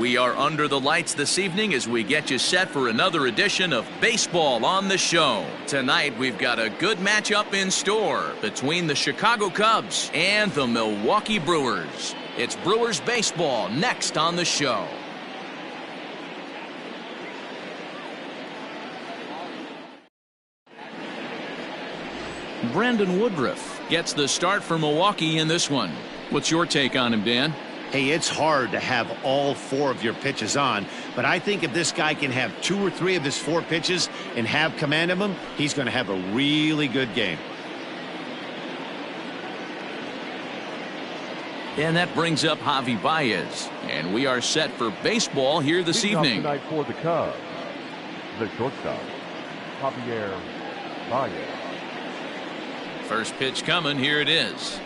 We are under the lights this evening as we get you set for another edition of Baseball on the Show. Tonight we've got a good matchup in store between the Chicago Cubs and the Milwaukee Brewers. It's Brewers baseball next on the show. Brandon Woodruff gets the start for Milwaukee in this one. What's your take on him, Dan? Hey, it's hard to have all 4 of your pitches on, but I think if this guy can have 2 or 3 of his 4 pitches and have command of them, he's going to have a really good game. And that brings up Javi Baez, and we are set for baseball here this evening. Tonight for the Cubs, the shortstop, Javier Baez. First pitch coming. Here it is.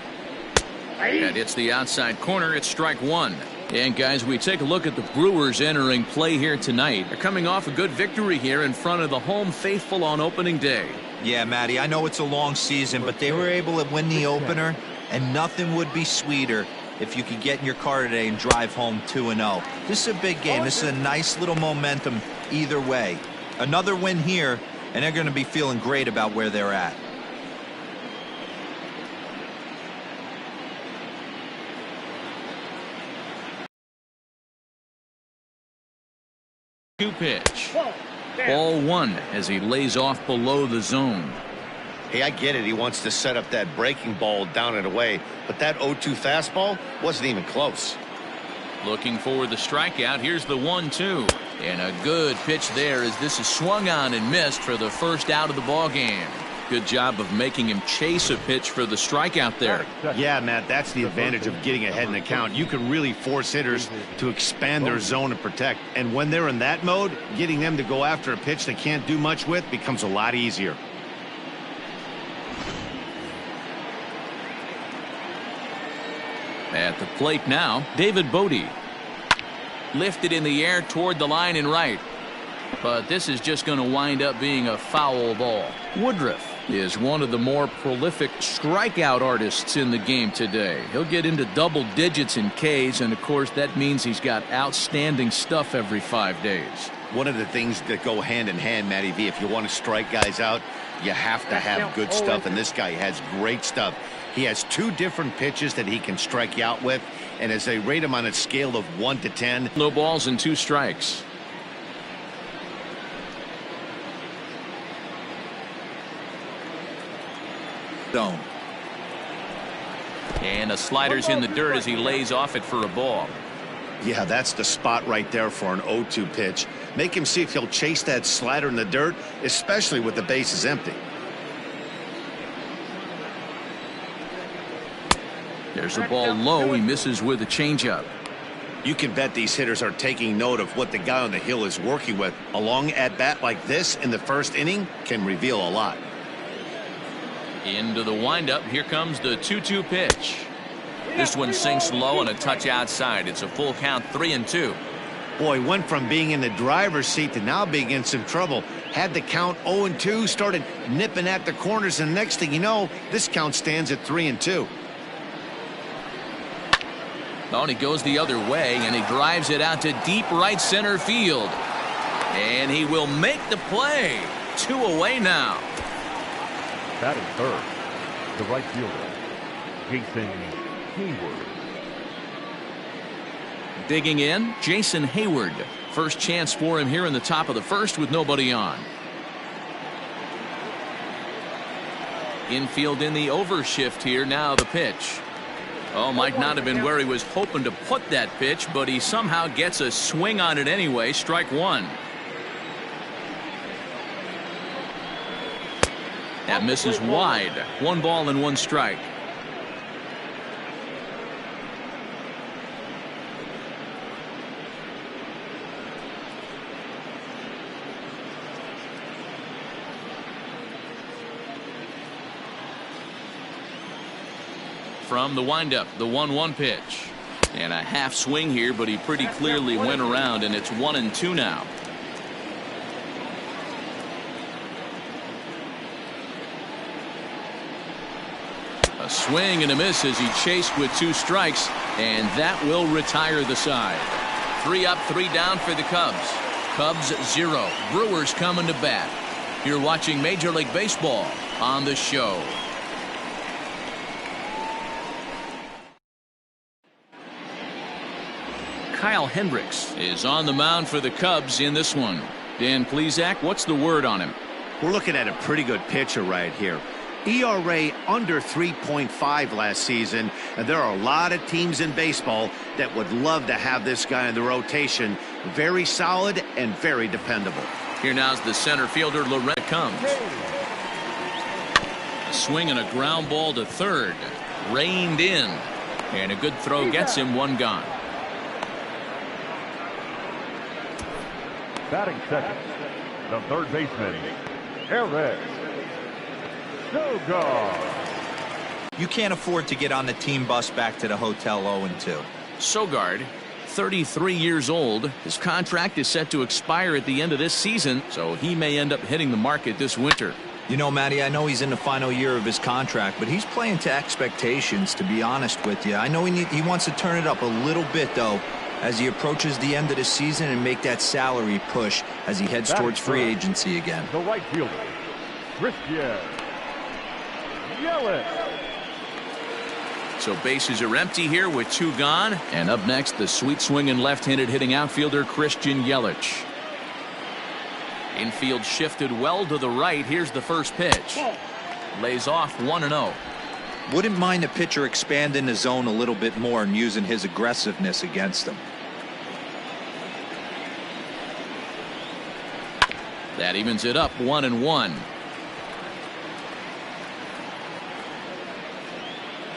And it's the outside corner. It's strike 1. And guys, we take a look at the Brewers entering play here tonight. They're coming off a good victory here in front of the home faithful on opening day. Yeah, Matty, I know it's a long season, but they were able to win the opener, and nothing would be sweeter if you could get in your car today and drive home 2-0. This is a big game. This is a nice little momentum either way. Another win here, and they're going to be feeling great about where they're at. Pitch. Ball 1 as he lays off below the zone. Hey, I get it. He wants to set up that breaking ball down and away, but that 0-2 fastball wasn't even close. Looking for the strikeout. Here's the 1-2. And a good pitch there as this is swung on and missed for the first out of the ball game. Good job of making him chase a pitch for the strikeout there. Yeah, Matt, that's the advantage of getting ahead in the count. You can really force hitters to expand their zone and protect. And when they're in that mode, getting them to go after a pitch they can't do much with becomes a lot easier. At the plate now, David Bodie. Lifted in the air toward the line and right. But this is just going to wind up being a foul ball. Woodruff is one of the more prolific strikeout artists in the game today. He'll get into double digits in Ks, and of course that means he's got outstanding stuff every 5 days. One of the things that go hand in hand, Matty V, if you want to strike guys out, you have to have good stuff, and this guy has great stuff. He has 2 different pitches that he can strike you out with, and as they rate him on a scale of 1 to 10. No balls and 2 strikes. Zone. And a slider's in the dirt as he lays off it for a ball. Yeah, that's the spot right there for an 0-2 pitch. Make him see if he'll chase that slider in the dirt, especially with the bases empty. There's a ball low. He misses with a changeup. You can bet these hitters are taking note of what the guy on the hill is working with. A long at-bat like this in the first inning can reveal a lot. Into the windup. Here comes the 2-2 pitch. This one sinks low and a touch outside. It's a full count, 3-2. Boy, went from being in the driver's seat to now being in some trouble. Had the count 0-2, started nipping at the corners, and next thing you know, this count stands at 3-2. Oh, and he goes the other way, and he drives it out to deep right center field. And he will make the play. 2 away now. Batting third, the right fielder, Jason Hayward. Digging in, Jason Hayward. First chance for him here in the top of the first with nobody on. Infield in the overshift here. Now the pitch. Oh, might not have been where he was hoping to put that pitch, but he somehow gets a swing on it anyway. Strike 1. That misses wide. 1 ball and 1 strike. From the windup, the 1-1 pitch. And a half swing here, but he pretty clearly went around, and it's 1-2 now. A swing and a miss as he chased with 2 strikes, and that will retire the side. 3 up, 3 down for the Cubs. Cubs 0. Brewers coming to bat. You're watching Major League Baseball on the show. Kyle Hendricks is on the mound for the Cubs in this one. Dan Plesac, what's the word on him? We're looking at a pretty good pitcher right here. ERA under 3.5 last season, and there are a lot of teams in baseball that would love to have this guy in the rotation. Very solid and very dependable. Here now's the center fielder, Lorenzo comes. A swing and a ground ball to third. Reined in. And a good throw gets him, 1 gone. Batting second, the third baseman, Eric Sogard. You can't afford to get on the team bus back to the hotel 0-2. Sogard, 33 years old. His contract is set to expire at the end of this season, so he may end up hitting the market this winter. You know, Matty, I know he's in the final year of his contract, but he's playing to expectations, to be honest with you. I know he wants to turn it up a little bit, though, as he approaches the end of the season and make that salary push as he heads towards free agency again. The right fielder, Christian Yelich. So bases are empty here with 2 gone. And up next, the sweet swinging left-handed hitting outfielder Christian Yelich. Infield shifted well to the right. Here's the first pitch. Lays off 1-0. Wouldn't mind the pitcher expanding the zone a little bit more and using his aggressiveness against them. That evens it up, 1-1.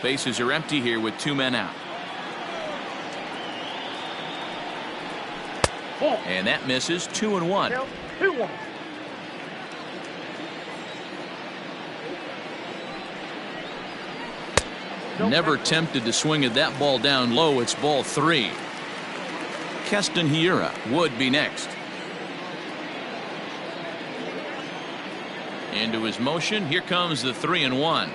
Bases are empty here with 2 men out. And that misses, 2-1. 2-1. Never tempted to swing at that ball down low. It's ball 3. Keston Hiura would be next. Into his motion. Here comes the 3-1.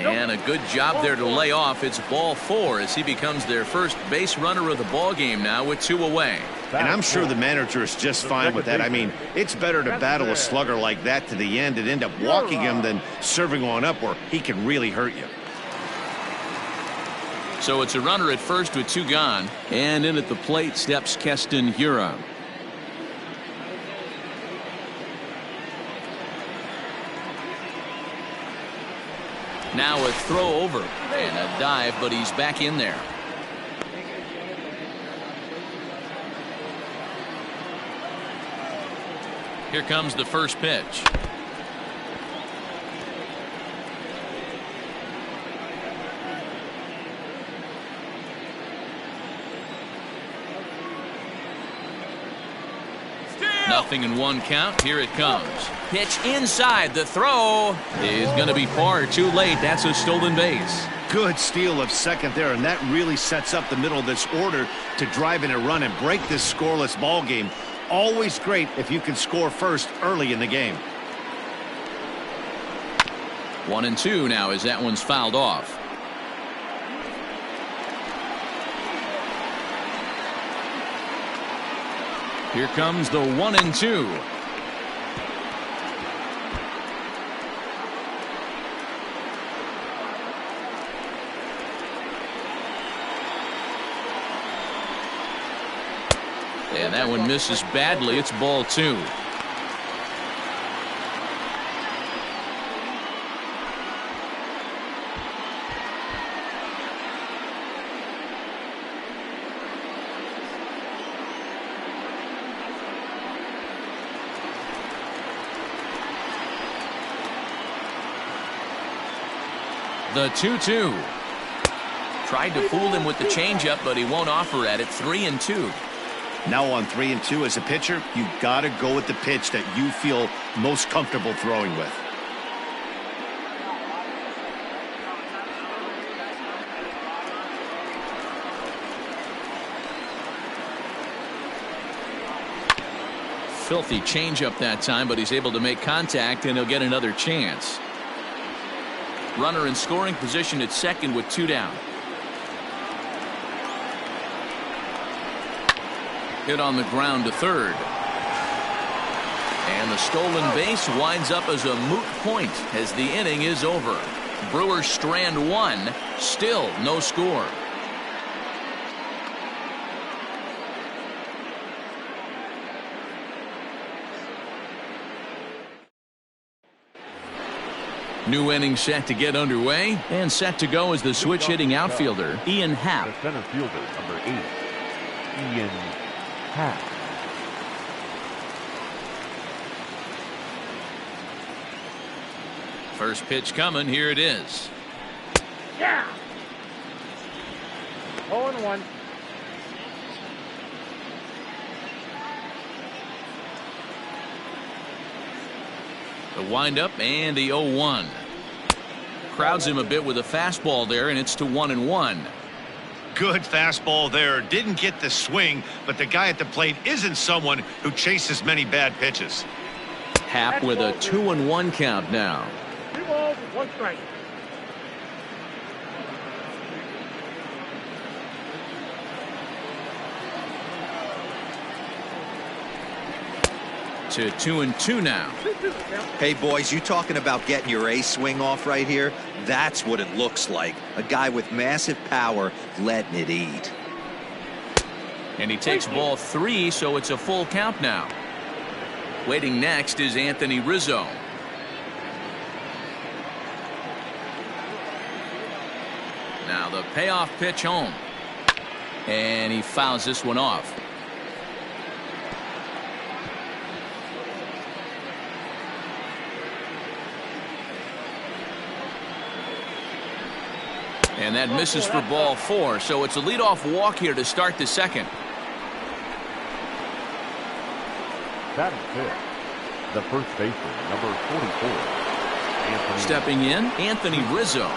And a good job there to lay off. It's ball 4 as he becomes their first base runner of the ball game now with 2 away. And I'm sure the manager is just fine with that. I mean, it's better to battle a slugger like that to the end and end up walking him than serving one up where he can really hurt you. So it's a runner at first with 2 gone. And in at the plate steps Keston Hiura. Now a throw over and a dive, but he's back in there. Here comes the first pitch. Nothing in 1 count. Here it comes. Pitch inside. The throw is going to be far too late. That's a stolen base. Good steal of second there, and that really sets up the middle of this order to drive in a run and break this scoreless ball game. Always great if you can score first early in the game. 1-2 now as that one's fouled off. Here comes the 1-2. And that one misses badly. It's ball 2. The 2-2. Tried to fool him with the changeup, but he won't offer at it. 3-2. Now on 3-2 as a pitcher, you've got to go with the pitch that you feel most comfortable throwing with. filthy changeup that time, but he's able to make contact, and he'll get another chance. Runner in scoring position at second with 2 down. Hit on the ground to third. And the stolen base winds up as a moot point as the inning is over. Brewers strand 1, still no score. New inning set to get underway, and set to go is the switch hitting outfielder, Ian Happ. The center fielder, number 8, Ian Happ. First pitch coming, here it is. Yeah. 0-1. The windup and the 0-1. Crowds him a bit with a fastball there, and it's to 1-1. Good fastball there. Didn't get the swing, but the guy at the plate isn't someone who chases many bad pitches. Happ with a 2-1 count now. 2 balls, 1 strike. To 2-2 now. 2-2. Hey, boys, you talking about getting your A swing off right here? That's what it looks like. A guy with massive power letting it eat. And he takes ball 3, so it's a full count now. Waiting next is Anthony Rizzo. Now the payoff pitch home. And he fouls this one off. And that misses for ball 4, so it's a leadoff walk here to start the second. Batting fifth, the first baseman, number 44, Anthony. Stepping in, Anthony Rizzo.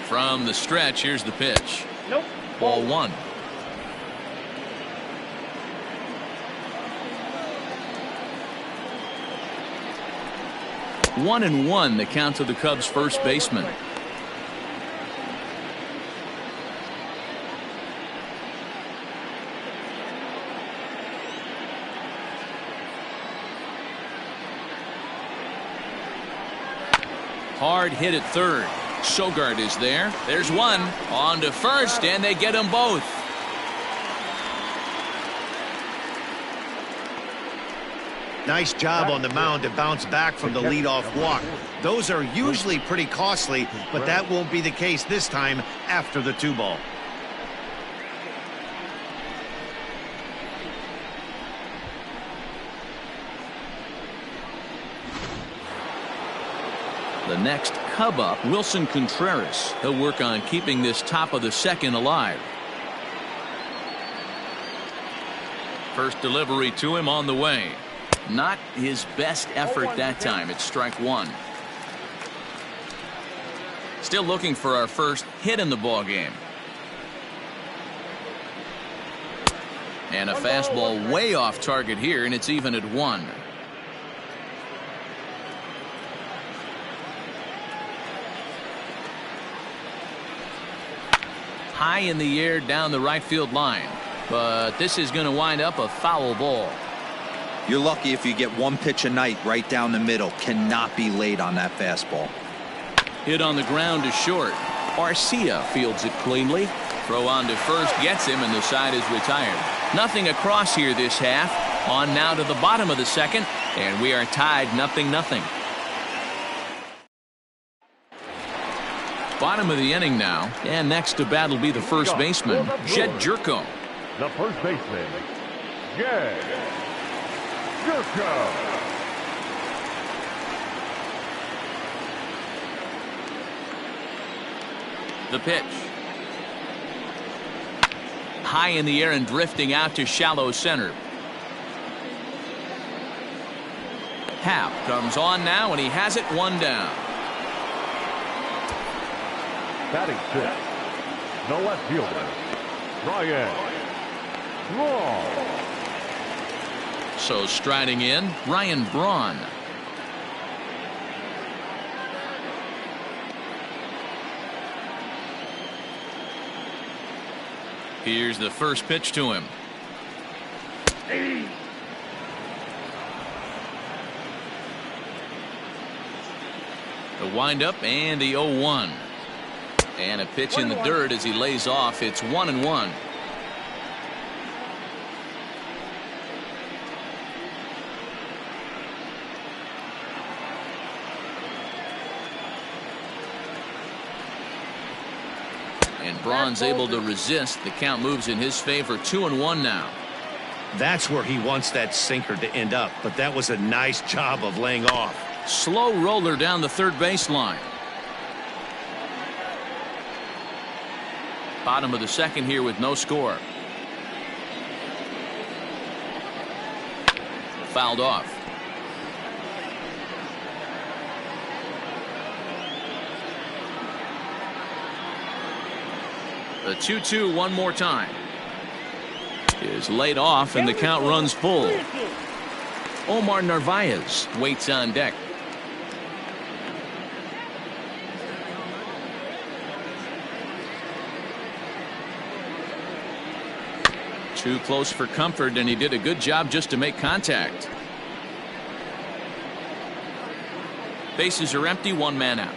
From the stretch, here's the pitch. Nope. Ball 1. One and one, the count to the Cubs' first baseman. Hard hit at third. Sogard is there. There's one. On to first, and they get them both. Nice job on the mound to bounce back from the leadoff walk. Those are usually pretty costly, but that won't be the case this time after the 2-ball. The next Cub up, Wilson Contreras. He'll work on keeping this top of the second alive. First delivery to him on the way. Not his best effort that time. It's strike 1. Still looking for our first hit in the ball game. And a fastball way off target here, and it's even at 1. High in the air down the right field line, but this is going to wind up a foul ball. You're lucky if you get one pitch a night right down the middle. Cannot be late on that fastball. Hit on the ground to short. Garcia fields it cleanly. Throw on to first gets him, and the side is retired. Nothing across here this half. On now to the bottom of the second, and we are tied 0-0. Bottom of the inning now, and next to bat will be the first baseman, Jed Jerko. The first baseman, Jed Jerko. The pitch. High in the air and drifting out to shallow center. Happ comes on now, and he has it 1 down. Batting 6. The left fielder, Bryant. Braun. So striding in, Ryan Braun. Here's the first pitch to him. The windup and the 0-1. And a pitch in the dirt as he lays off. It's 1-1. And Braun's able to resist. The count moves in his favor. 2-1 now. That's where he wants that sinker to end up, but that was a nice job of laying off. Slow roller down the third baseline. Bottom of the second here with no score. Fouled off. The 2-2 one more time. Is laid off and the count runs full. Omar Narvaez waits on deck. Too close for comfort, and he did a good job just to make contact. Bases are empty, 1 man out.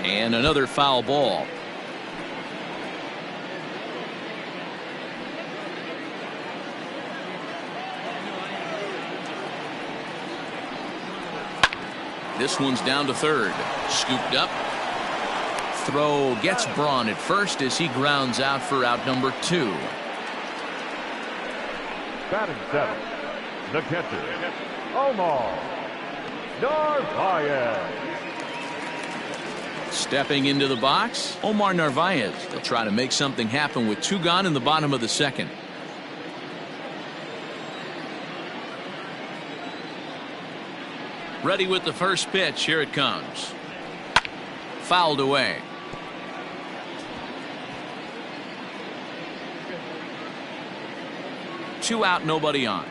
And another foul ball. This one's down to third. Scooped up. Throw gets Braun at first as he grounds out for out number 2. Batting 7. The catcher, Omar Narvaez. Stepping into the box, Omar Narvaez. They'll try to make something happen with 2 gone in the bottom of the second. Ready with the first pitch. Here it comes. Fouled away. Two out, nobody on.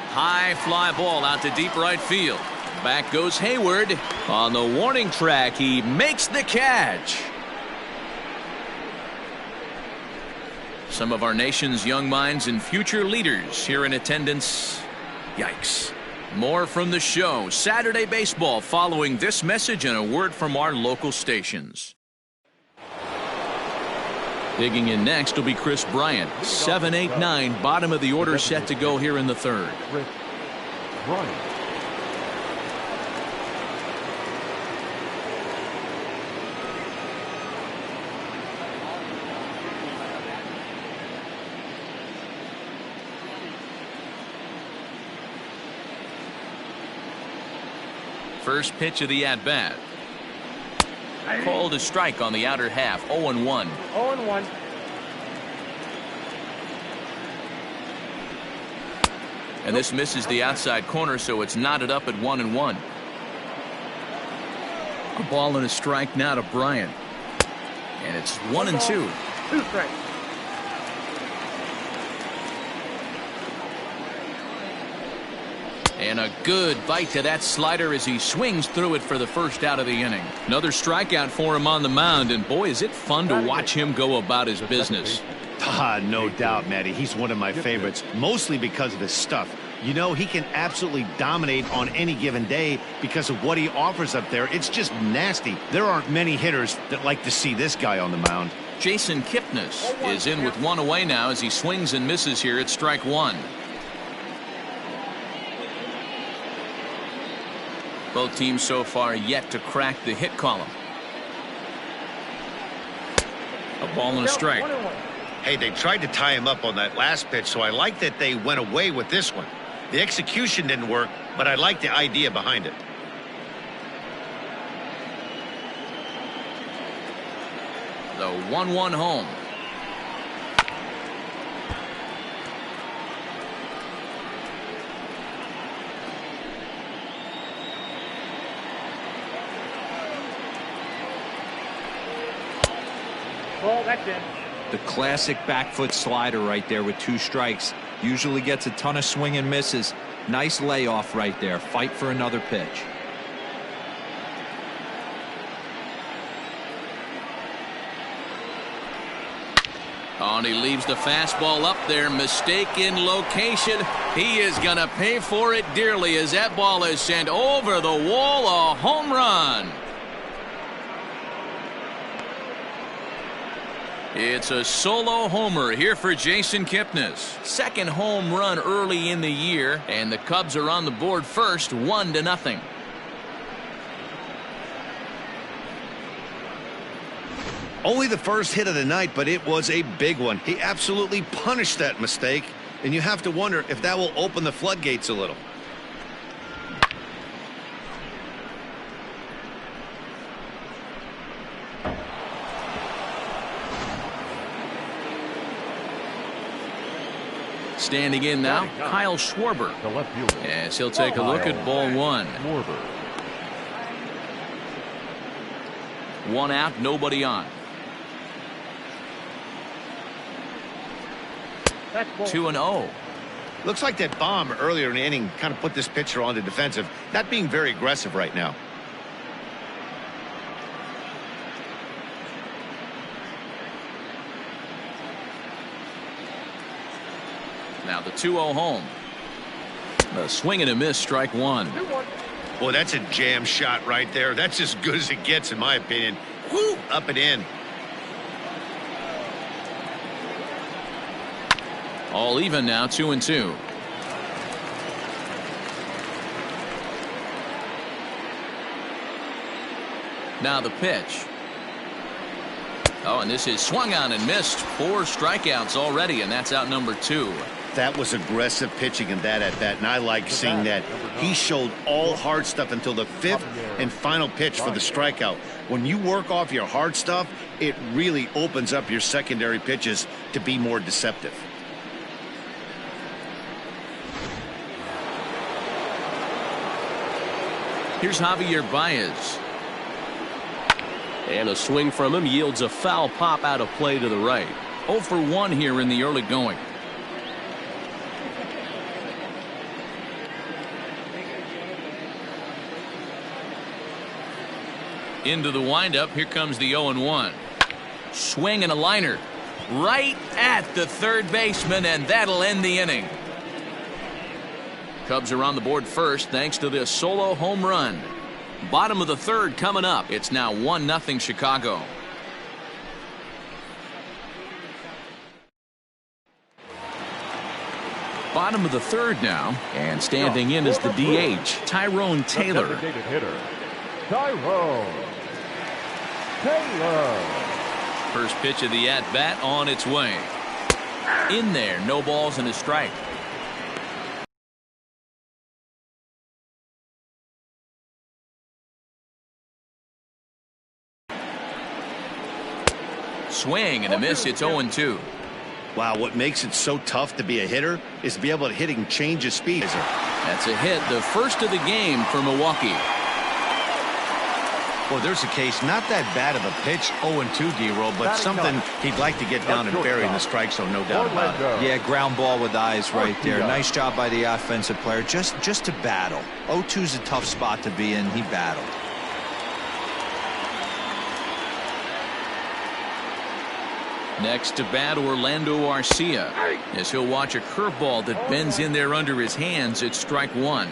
High fly ball out to deep right field. Back goes Hayward. On the warning track, he makes the catch. Some of our nation's young minds and future leaders here in attendance. Yikes. More from the show. Saturday Baseball following this message and a word from our local stations. Digging in next will be Chris Bryant. 7, 8, 9, bottom of the order set to go here in the third. Chris Bryant. First pitch of the at-bat. Called a strike on the outer half. 0-1. 0-1. And this misses the outside corner, so it's knotted up at 1-1. A ball and a strike now to Bryant. And it's 1-2. 2 strikes. And a good bite to that slider as he swings through it for the first out of the inning. Another strikeout for him on the mound, and boy, is it fun to watch him go about his business. No doubt, Matty. He's one of my favorites, mostly because of his stuff. You know, he can absolutely dominate on any given day because of what he offers up there. It's just nasty. There aren't many hitters that like to see this guy on the mound. Jason Kipnis is in with 1 away now as he swings and misses here at strike 1. Both teams so far yet to crack the hit column. A ball and a strike. Hey, they tried to tie him up on that last pitch, so I like that they went away with this one. The execution didn't work, but I like the idea behind it. The 1-1 home. Ball, that's in. The classic back foot slider right there with 2 strikes. Usually gets a ton of swing and misses. Nice layoff right there. Fight for another pitch. Oh, and he leaves the fastball up there. Mistake in location. He is going to pay for it dearly as that ball is sent over the wall. A home run. It's a solo homer here for Jason Kipnis. Second home run early in the year, and the Cubs are on the board first, 1-0. Only the first hit of the night, but it was a big one. He absolutely punished that mistake, and you have to wonder if that will open the floodgates a little. Standing in now, Kyle Schwarber. The left fielder. As he'll take a look at ball 1. Schwarber. 1 out, nobody on. That's ball. 2-0. Looks like that bomb earlier in the inning kind of put this pitcher on the defensive, not being very aggressive right now. Now the 2-0 home. A swing and a miss, strike 1. 2-1. Boy, that's a jam shot right there. That's as good as it gets, in my opinion. Woo! Up and in. All even now, 2-2. Now the pitch. Oh, and this is swung on and missed. 4 strikeouts already, and that's out number 2. That was aggressive pitching in that at-bat, and I like seeing that. He showed all hard stuff until the 5th and final pitch for the strikeout. When you work off your hard stuff, it really opens up your secondary pitches to be more deceptive. Here's Javier Baez. And a swing from him yields a foul pop out of play to the right. 0 for 1 here in the early going. Into the windup. Here comes the 0-1. Swing and a liner right at the third baseman, and that'll end the inning. Cubs are on the board first thanks to this solo home run. Bottom of the 3rd coming up. It's now 1-0 Chicago. Bottom of the 3rd now, and standing in is the DH, Tyrone Taylor. The designated hitter, Tyrone Taylor. First pitch of the at-bat on its way. In there, no balls and a strike. Swing and a miss. It's 0-2. Wow, what makes it so tough to be a hitter is to be able to hit and change his speed. That's a hit, the first of the game for Milwaukee. Well, there's a case, not that bad of a pitch, 0-2, D-roll, but something he'd like to get down and bury in the strike zone, no doubt about it. Yeah, ground ball with eyes right there. Nice job by the offensive player, just to battle. 0-2's a tough spot to be in. He battled. Next to bat, Orlando Garcia, as he'll watch a curveball that bends in there under his hands. It's strike 1.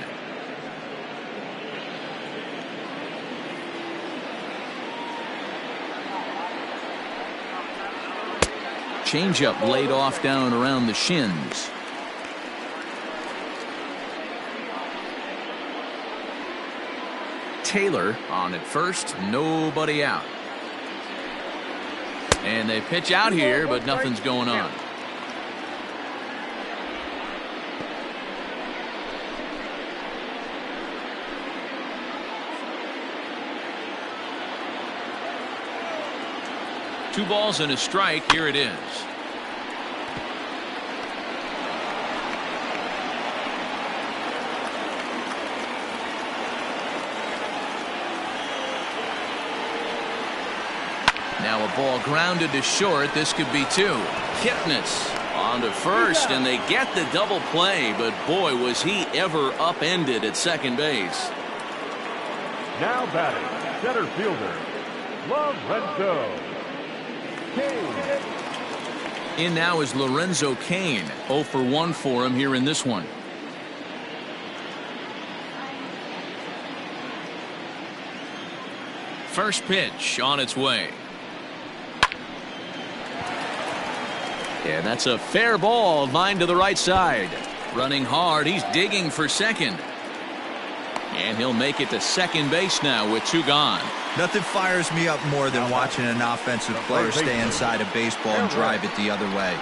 Changeup laid off down around the shins. Taylor on at first, nobody out. And they pitch out here, but nothing's going on. Two balls and a strike. Here it is. Now a ball grounded to short. This could be two. Kipnis on to first, and they get the double play, but boy, was he ever upended at second base. Now batting, center fielder, Rizzo. In now is Lorenzo Cain. 0 for 1 for him here in this one. First pitch on its way. And that's a fair ball, line to the right side. Running hard, he's digging for second. And he'll make it to second base now with two gone. Nothing fires me up more than watching an offensive player stay inside a baseball and drive it the other way.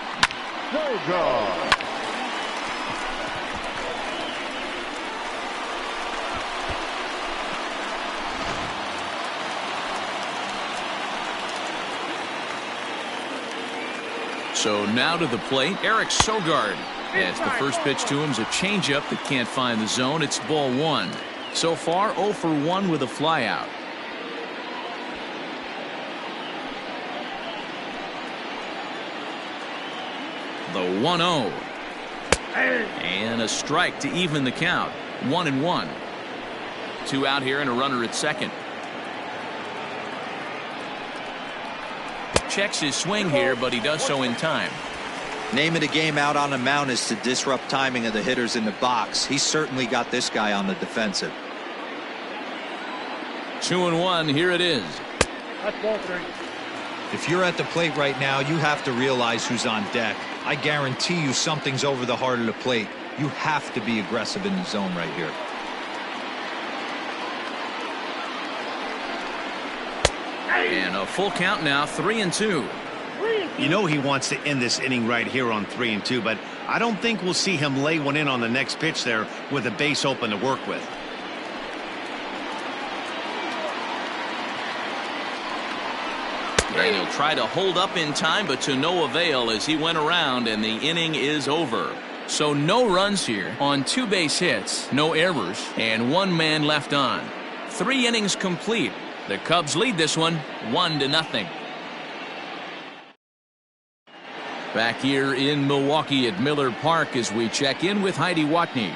So now to the plate, Eric Sogard. As the first pitch to him is a changeup that can't find the zone. It's ball one. So far 0 for 1 with a flyout. The 1-0. And a strike to even the count. 1-1. Two out here and a runner at second. Checks his swing here, but he does so in time. Name of the game out on the mound is to disrupt timing of the hitters in the box. He certainly got this guy on the defensive. 2-1. Here it is. That's ball three. If you're at the plate right now, you have to realize who's on deck. I guarantee you something's over the heart of the plate. You have to be aggressive in the zone right here. And a full count now, 3-2. You know he wants to end this inning right here on 3-2, but I don't think we'll see him lay one in on the next pitch there with a base open to work with. And he'll try to hold up in time, but to no avail as he went around and the inning is over. So no runs here on 2 base hits, no errors, and 1 man left on. 3 innings complete. The Cubs lead this one 1-0. Back here in Milwaukee at Miller Park as we check in with Heidi Watney.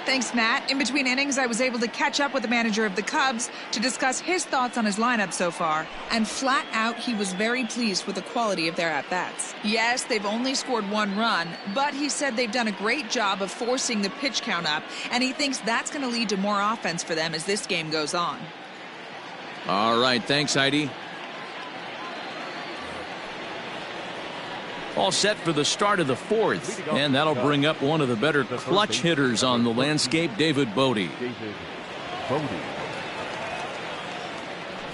Thanks, Matt. In between innings, I was able to catch up with the manager of the Cubs to discuss his thoughts on his lineup so far. And flat out, he was very pleased with the quality of their at-bats. Yes, they've only scored 1 run, but he said they've done a great job of forcing the pitch count up, and he thinks that's going to lead to more offense for them as this game goes on. All right, thanks, Heidi. All set for the start of the 4th, and that'll bring up one of the better clutch hitters on the landscape, David Bodie.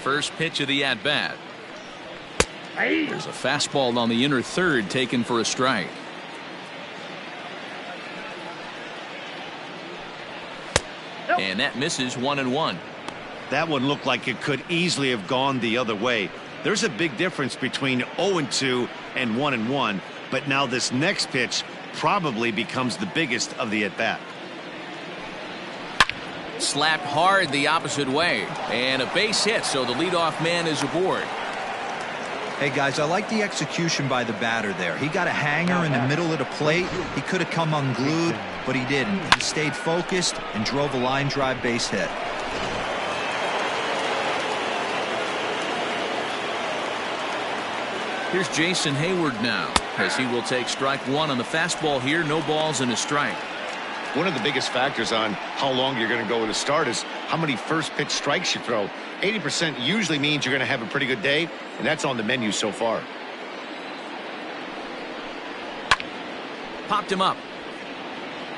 First pitch of the at-bat. There's a fastball on the inner third taken for a strike. And that misses 1-1. That one looked like it could easily have gone the other way. There's a big difference between 0-2 and 1-1, but now this next pitch probably becomes the biggest of the at-bat. Slapped hard the opposite way, and a base hit, so the leadoff man is aboard. Hey, guys, I like the execution by the batter there. He got a hanger in the middle of the plate. He could have come unglued, but he didn't. He stayed focused and drove a line drive base hit. Here's Jason Hayward now, as he will take strike 1 on the fastball here. No balls and a strike. One of the biggest factors on how long you're going to go with a start is how many first pitch strikes you throw. 80% usually means you're going to have a pretty good day, and that's on the menu so far. Popped him up.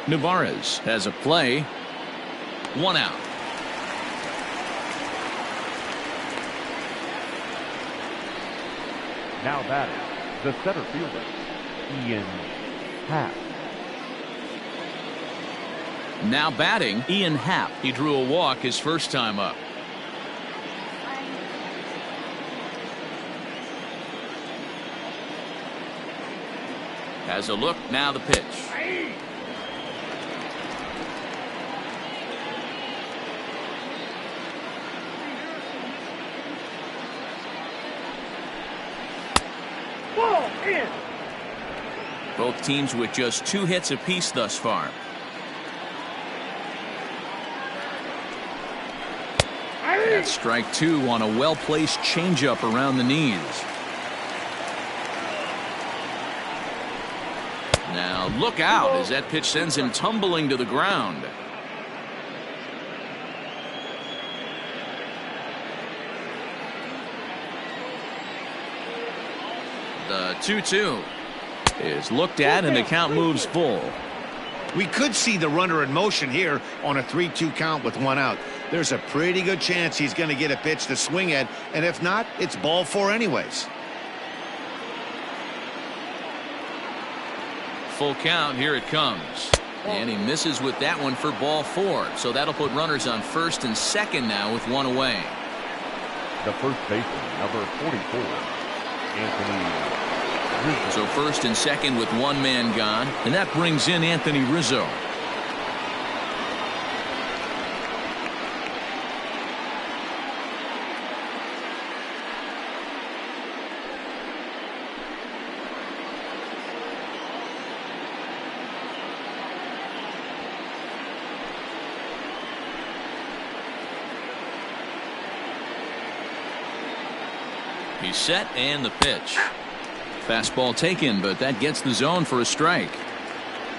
Nevarez has a play. 1 out. Now batting, the center fielder, Ian Happ. Now batting, Ian Happ. He drew a walk his first time up. Has a look, now the pitch. Ball in. Both teams with just 2 hits apiece thus far. That's strike 2 on a well-placed changeup around the knees. Now look out as that pitch sends him tumbling to the ground. The 2-2 is looked at and the count moves full. We could see the runner in motion here on a 3-2 count with 1 out. There's a pretty good chance he's going to get a pitch to swing at, and if not, it's ball 4 anyways. Full count, here it comes. And he misses with that one for ball 4. So that'll put runners on first and second now with 1 away. The first baseman, number 44, Anthony Rizzo. So first and second with 1 man gone, and that brings in Anthony Rizzo. He's set and the pitch. Fastball taken, but that gets the zone for a strike.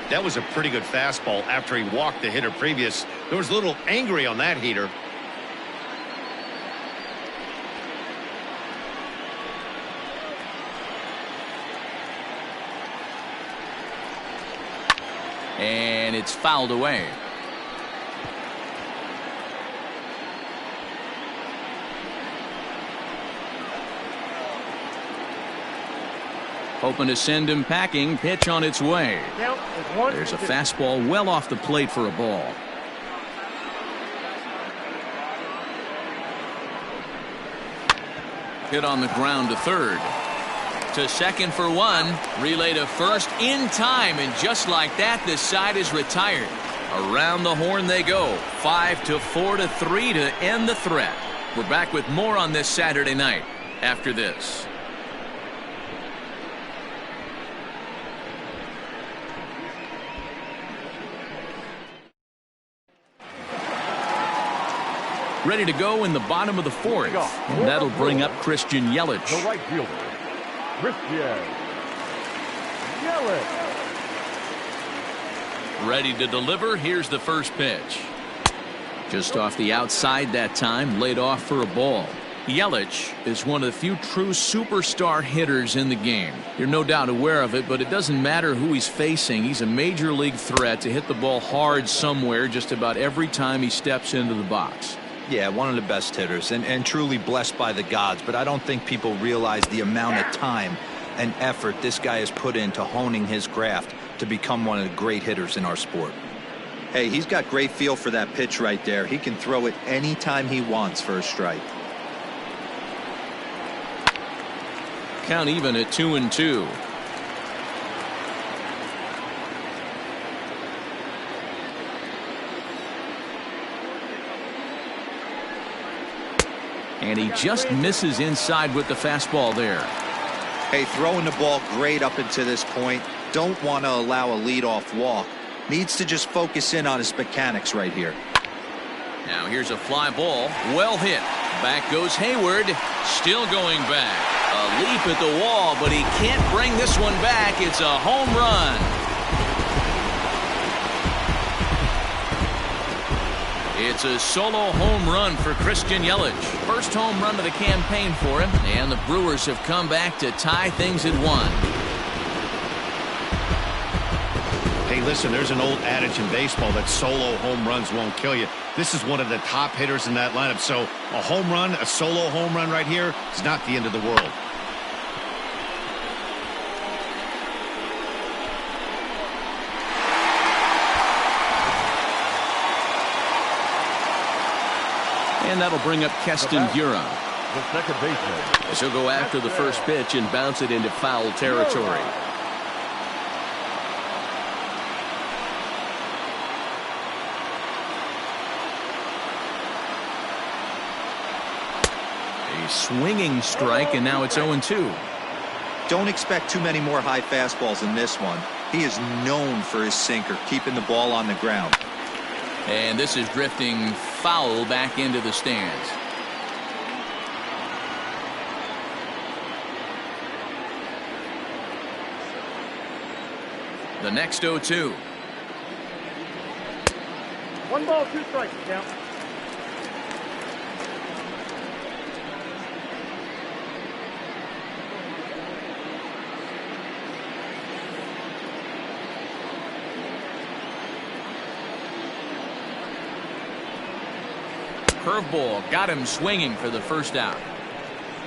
That was a pretty good fastball after he walked the hitter previous. There was a little angry on that heater. And it's fouled away. Hoping to send him packing. Pitch on its way. There's a fastball well off the plate for a ball. Hit on the ground to third. To second for 1. Relay to first in time, and just like that, this side is retired. Around the horn they go. 5-4-3 to end the threat. We're back with more on this Saturday night after this. Ready to go in the bottom of the 4th. And that'll bring up Christian Yelich. The right fielder, Christian Yelich. Ready to deliver. Here's the first pitch. Just off the outside that time, laid off for a ball. Yelich is one of the few true superstar hitters in the game. You're no doubt aware of it, but it doesn't matter who he's facing. He's a major league threat to hit the ball hard somewhere just about every time he steps into the box. Yeah, one of the best hitters and truly blessed by the gods, but I don't think people realize the amount of time and effort this guy has put into honing his craft to become one of the great hitters in our sport. Hey, he's got great feel for that pitch right there. He can throw it anytime he wants for a strike. Count even at 2-2. And he just misses inside with the fastball there. Hey, throwing the ball great up until this point. Don't want to allow a leadoff walk. Needs to just focus in on his mechanics right here. Now here's a fly ball. Well hit. Back goes Hayward. Still going back. A leap at the wall, but he can't bring this one back. It's a home run. It's a solo home run for Christian Yelich. First home run of the campaign for him, and the Brewers have come back to tie things at 1. Hey, listen, there's an old adage in baseball that solo home runs won't kill you. This is one of the top hitters in that lineup, so a home run, a solo home run right here is not the end of the world. And that'll bring up Keston Huron. The second baseman. As he'll go after the first pitch and bounce it into foul territory. A swinging strike, and now it's 0-2. Don't expect too many more high fastballs in this one. He is known for his sinker, keeping the ball on the ground. And this is drifting foul back into the stands. The next 0-2. 1 ball, 2 strikes, count. Curveball got him swinging for the first out.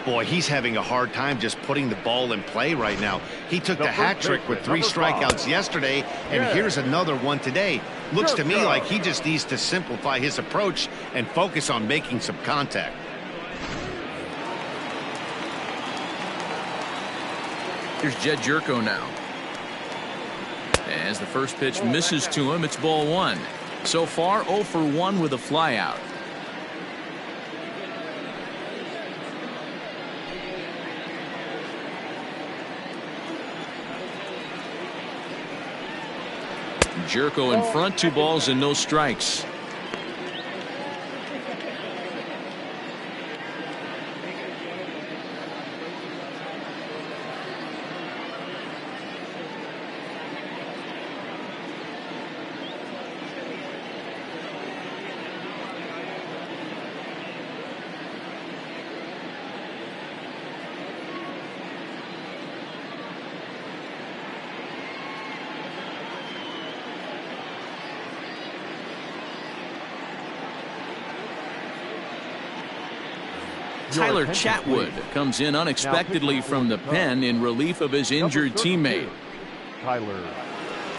Boy, he's having a hard time just putting the ball in play right now. He took the hat trick with 3 strikeouts yesterday, and here's another one today. Looks to me like he just needs to simplify his approach and focus on making some contact. Here's Jed Jerko now. As the first pitch misses to him, it's ball 1. So far, 0 for 1 with a flyout. Jerko in front, 2 balls and no strikes. Tyler Chatwood comes in unexpectedly from the pen in relief of his injured teammate. Tyler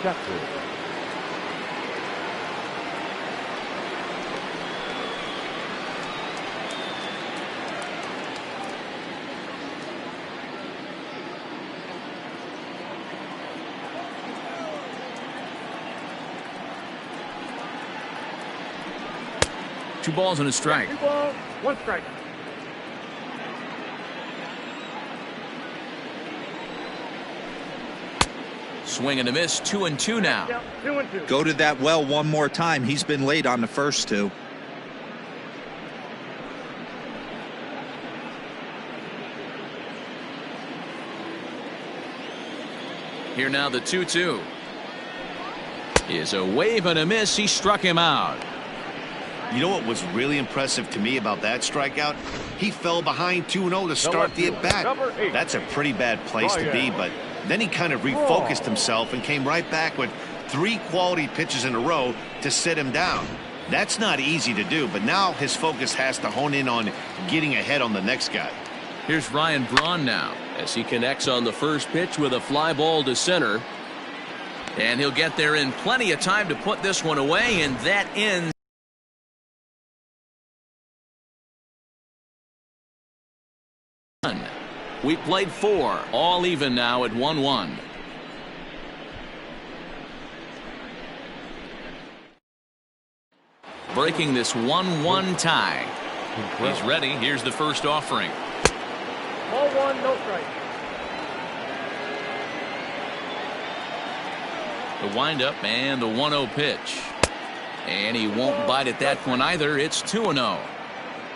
Chatwood. Two balls and a strike. 2 balls, 1 strike. Swing and a miss, 2-2 now. 2-2. Go to that well one more time. He's been late on the first 2. Here now the 2-2. Is a wave and a miss. He struck him out. You know what was really impressive to me about that strikeout? He fell behind 2-0 to start the at-bat. That's a pretty bad place to be, but then he kind of refocused himself and came right back with 3 quality pitches in a row to sit him down. That's not easy to do, but now his focus has to hone in on getting ahead on the next guy. Here's Ryan Braun now as he connects on the first pitch with a fly ball to center. And he'll get there in plenty of time to put this one away, and that ends. We played 4, all even now at 1-1. Breaking this 1-1 tie. He's ready. Here's the first offering. Ball 1, no strike. The windup and the 1-0 pitch. And he won't bite at that one either. It's 2-0.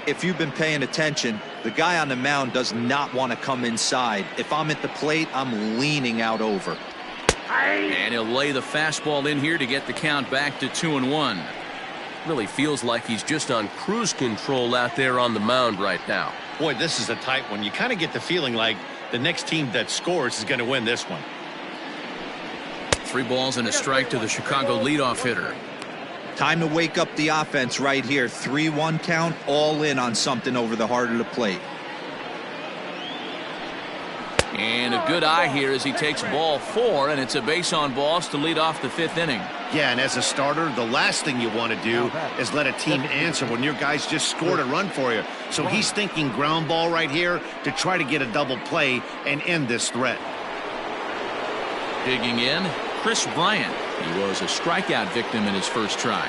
If you've been paying attention, the guy on the mound does not want to come inside. If I'm at the plate, I'm leaning out over. And he'll lay the fastball in here to get the count back to 2-1. Really feels like he's just on cruise control out there on the mound right now. Boy, this is a tight one. You kind of get the feeling like the next team that scores is going to win this one. 3 balls and a strike to the Chicago leadoff hitter. Time to wake up the offense right here. 3-1 count, all in on something over the heart of the plate. And a good eye here as he takes ball 4, and it's a base on balls to lead off the 5th inning. Yeah, and as a starter, the last thing you want to do is let a team answer when your guys just scored a run for you. So he's thinking ground ball right here to try to get a double play and end this threat. Digging in, Bryant. He was a strikeout victim in his first try.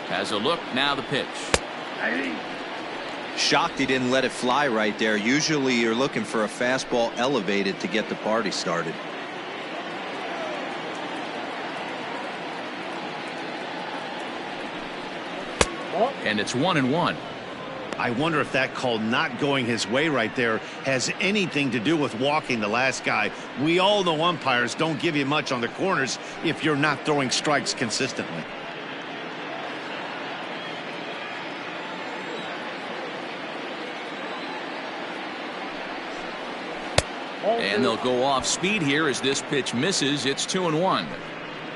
Has a look, now the pitch. Shocked he didn't let it fly right there. Usually you're looking for a fastball elevated to get the party started. And it's 1-1. I wonder if that call not going his way right there has anything to do with walking the last guy. We all know umpires don't give you much on the corners if you're not throwing strikes consistently. And they'll go off speed here as this pitch misses. It's 2-1.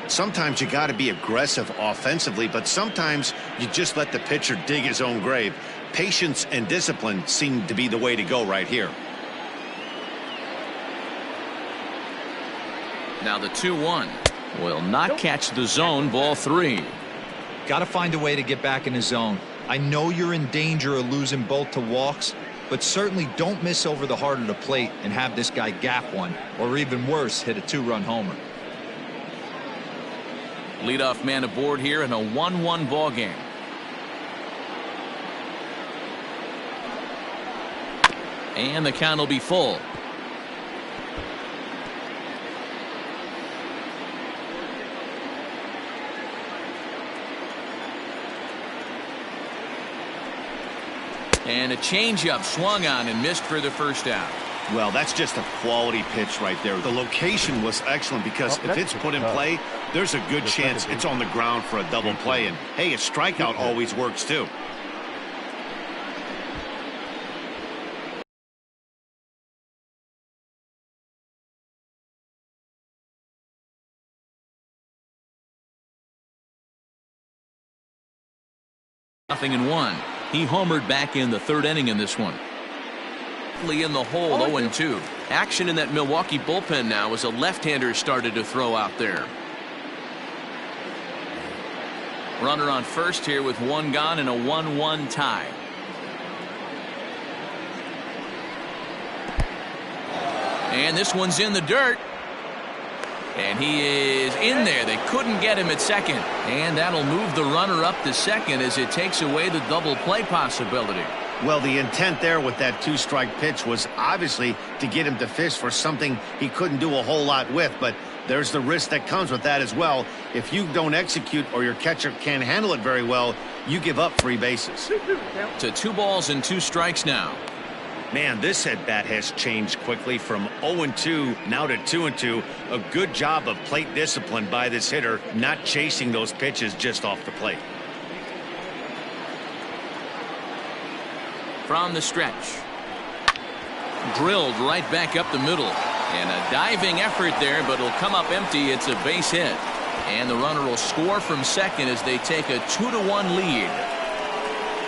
Sometimes you got to be aggressive offensively, but sometimes you just let the pitcher dig his own grave. Patience and discipline seem to be the way to go right here. Now the 2-1 will not catch the zone. Ball 3. Got to find a way to get back in the zone. I know you're in danger of losing both to walks, but certainly don't miss over the heart of the plate and have this guy gap one, or even worse, hit a 2-run homer. Leadoff man aboard here in a 1-1 ball game. And the count will be full. And a changeup swung on and missed for the first out. Well, that's just a quality pitch right there. The location was excellent because if it's put in play, there's a good chance it's on the ground for a double play. And hey, a strikeout always works too. Nothing in 1. He homered back in the 3rd inning in this one. In the hole, 0-2. Action in that Milwaukee bullpen now as a left-hander started to throw out there. Runner on first here with 1 gone and a 1-1 tie. And this one's in the dirt. And he is in there. They couldn't get him at second. And that'll move the runner up to second as it takes away the double play possibility. Well, the intent there with that 2-strike pitch was obviously to get him to fish for something he couldn't do a whole lot with. But there's the risk that comes with that as well. If you don't execute or your catcher can't handle it very well, you give up 3 bases. To 2 balls and 2 strikes now. Man, this at-bat has changed quickly from 0-2 now to 2-2. A good job of plate discipline by this hitter, not chasing those pitches just off the plate. From the stretch. Drilled right back up the middle. And a diving effort there, but it'll come up empty. It's a base hit. And the runner will score from second as they take a 2-1 lead.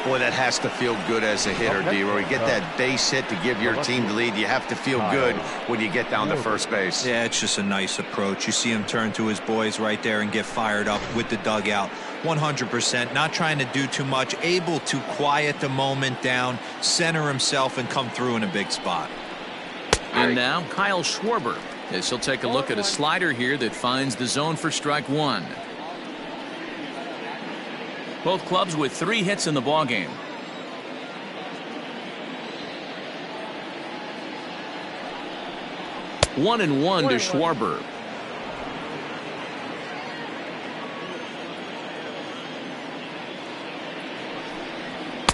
Boy, that has to feel good as a hitter, D-Roy. You get that base hit to give your team the lead. You have to feel good when you get down to first base. Yeah, it's just a nice approach. You see him turn to his boys right there and get fired up with the dugout. 100%, not trying to do too much, able to quiet the moment down, center himself, and come through in a big spot. And now Kyle Schwarber, as he'll take a look at a slider here that finds the zone for strike 1. Both clubs with 3 hits in the ballgame. One and 1 to Schwarber.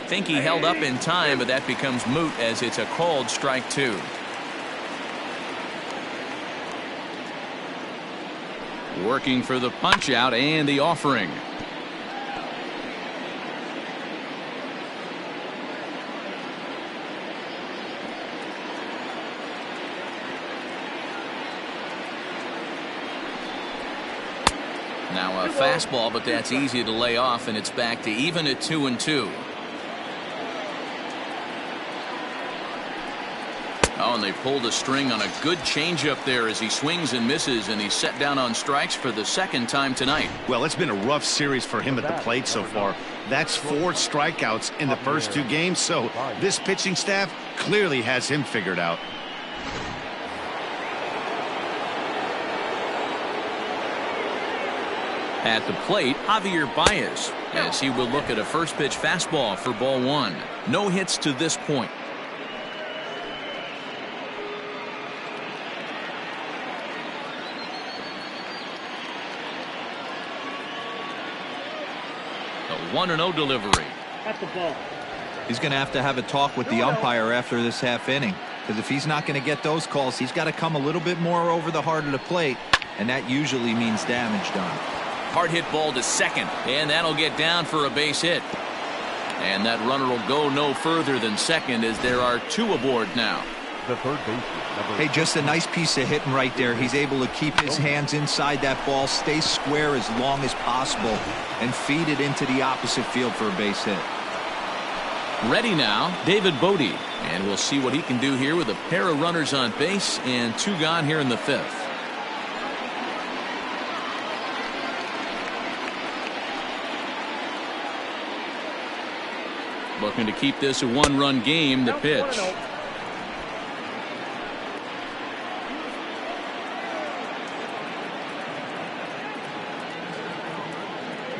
Think he held up in time, but that becomes moot as it's a called strike 2. Working for the punch out and the offering. Now a fastball, but that's easy to lay off, and it's back to even at 2-2. Oh, and they pulled a string on a good changeup there as he swings and misses, and he's set down on strikes for the second time tonight. Well, it's been a rough series for him at the plate so far. That's 4 strikeouts in the first 2 games, so this pitching staff clearly has him figured out. At the plate, Javier Baez, as he will look at a first pitch fastball for ball 1. No hits to this point. The 1-0 delivery. At the ball. He's going to have a talk with the umpire after this half inning, because if he's not going to get those calls, he's got to come a little bit more over the heart of the plate, and that usually means damage done. Hard hit ball to second, and that'll get down for a base hit. And that runner will go no further than second, as there are 2 aboard now. The third baseman. Hey, just a nice piece of hitting right there. He's able to keep his hands inside that ball, stay square as long as possible, and feed it into the opposite field for a base hit. Ready now, David Bodie, and we'll see what he can do here with a pair of runners on base and 2 gone here in the 5th. Looking to keep this a 1-run game. The pitch.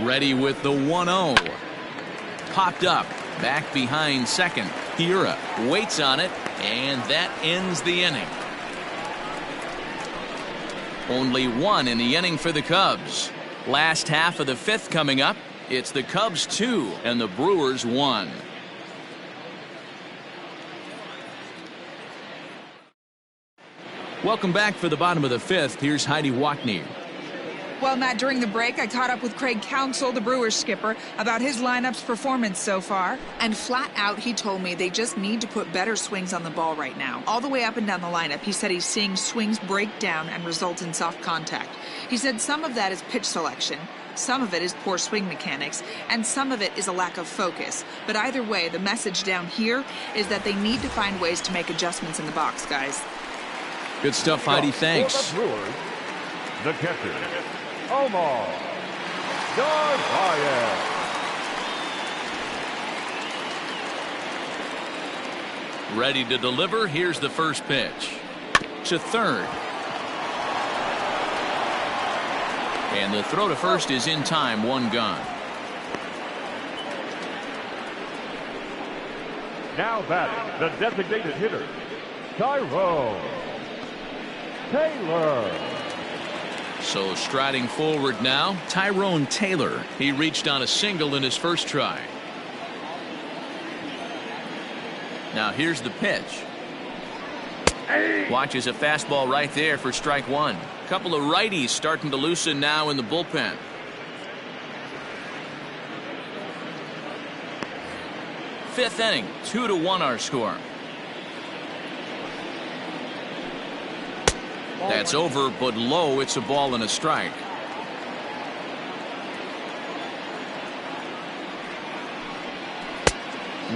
Ready with the 1-0. Popped up. Back behind second. Hiura waits on it, and that ends the inning. Only 1 in the inning for the Cubs. Last half of the 5th coming up. It's the Cubs 2 and the Brewers 1. Welcome back for the bottom of the 5th. Here's Heidi Wackney. Well, Matt, during the break, I caught up with Craig Counsell, the Brewers skipper, about his lineup's performance so far. And flat out, he told me they just need to put better swings on the ball right now. All the way up and down the lineup, he said he's seeing swings break down and result in soft contact. He said some of that is pitch selection, some of it is poor swing mechanics, and some of it is a lack of focus. But either way, the message down here is that they need to find ways to make adjustments in the box, guys. Good stuff, Heidi. Thanks. For the Brewers, the catcher, Omar Garcia. Ready to deliver. Here's the first pitch. To third. And the throw to first is in time. 1 gone. Now batting, the designated hitter, Tyrone Taylor. So striding forward now, Tyrone Taylor. He reached on a single in his first try. Now here's the pitch. Watches a fastball right there for strike 1. Couple of righties starting to loosen now in the bullpen. Fifth inning, 2-1 our score. That's over, but low. It's a ball and a strike.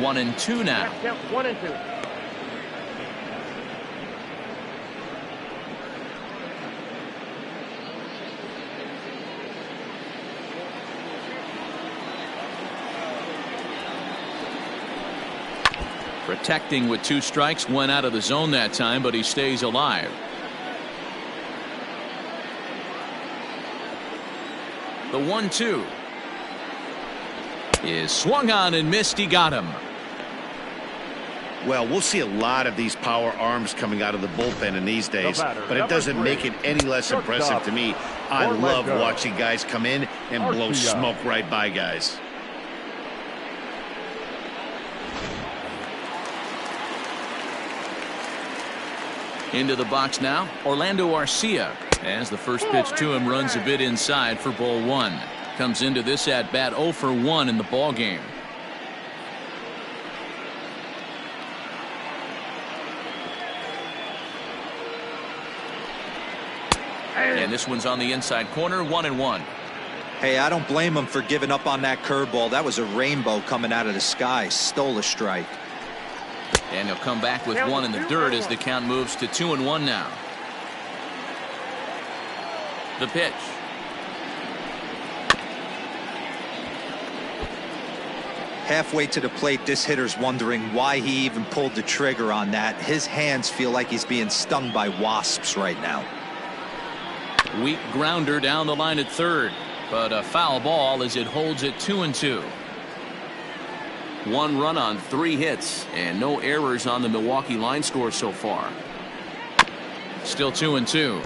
One and two now. 1 and 2. Protecting with 2 strikes, went out of the zone that time, but he stays alive. The 1-2 is swung on and missed. He got him. Well, we'll see a lot of these power arms coming out of the bullpen in these days, but it doesn't make it any less impressive to me. I love watching guys come in and blow smoke right by guys. Into the box now, Orlando Garcia, as the first pitch to him runs a bit inside for ball 1. Comes into this at bat 0 for 1 in the ball game. And this one's on the inside corner, 1-1. Hey, I don't blame him for giving up on that curveball. That was a rainbow coming out of the sky. Stole a strike. And he'll come back with one in the dirt as the count moves to 2-1 now. The pitch. Halfway to the plate, this hitter's wondering why he even pulled the trigger on that. His hands feel like he's being stung by wasps right now. Weak grounder down the line at third, but a foul ball as it holds it 2-2. 1 run on 3 hits and no errors on the Milwaukee line score so far. Still 2-2.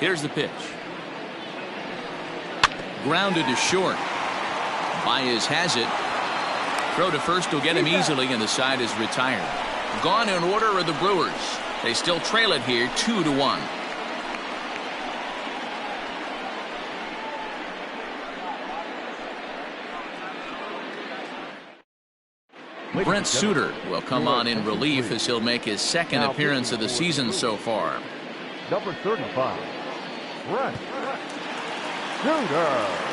Here's the pitch. Grounded to short. Baez has it. Throw to first will get him easily, and the side is retired. Gone in order are the Brewers. They still trail it here 2-1. Brent Suter will come on in relief as he'll make his second appearance of the season so far. Number 35, Brent Suter.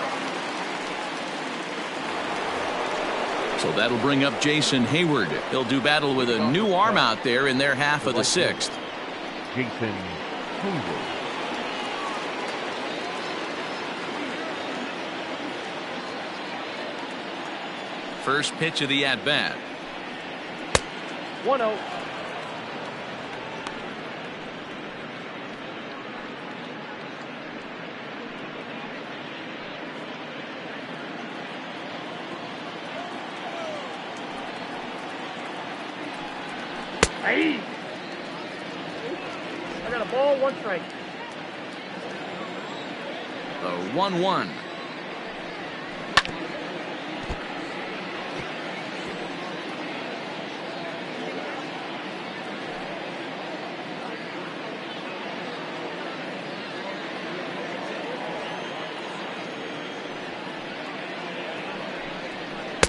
So that'll bring up Jason Hayward. He'll do battle with a new arm out there in their half of the 6th. Jason Hayward. First pitch of the at-bat. 1-0. Hey! I got a ball, 1 strike. The 1-1.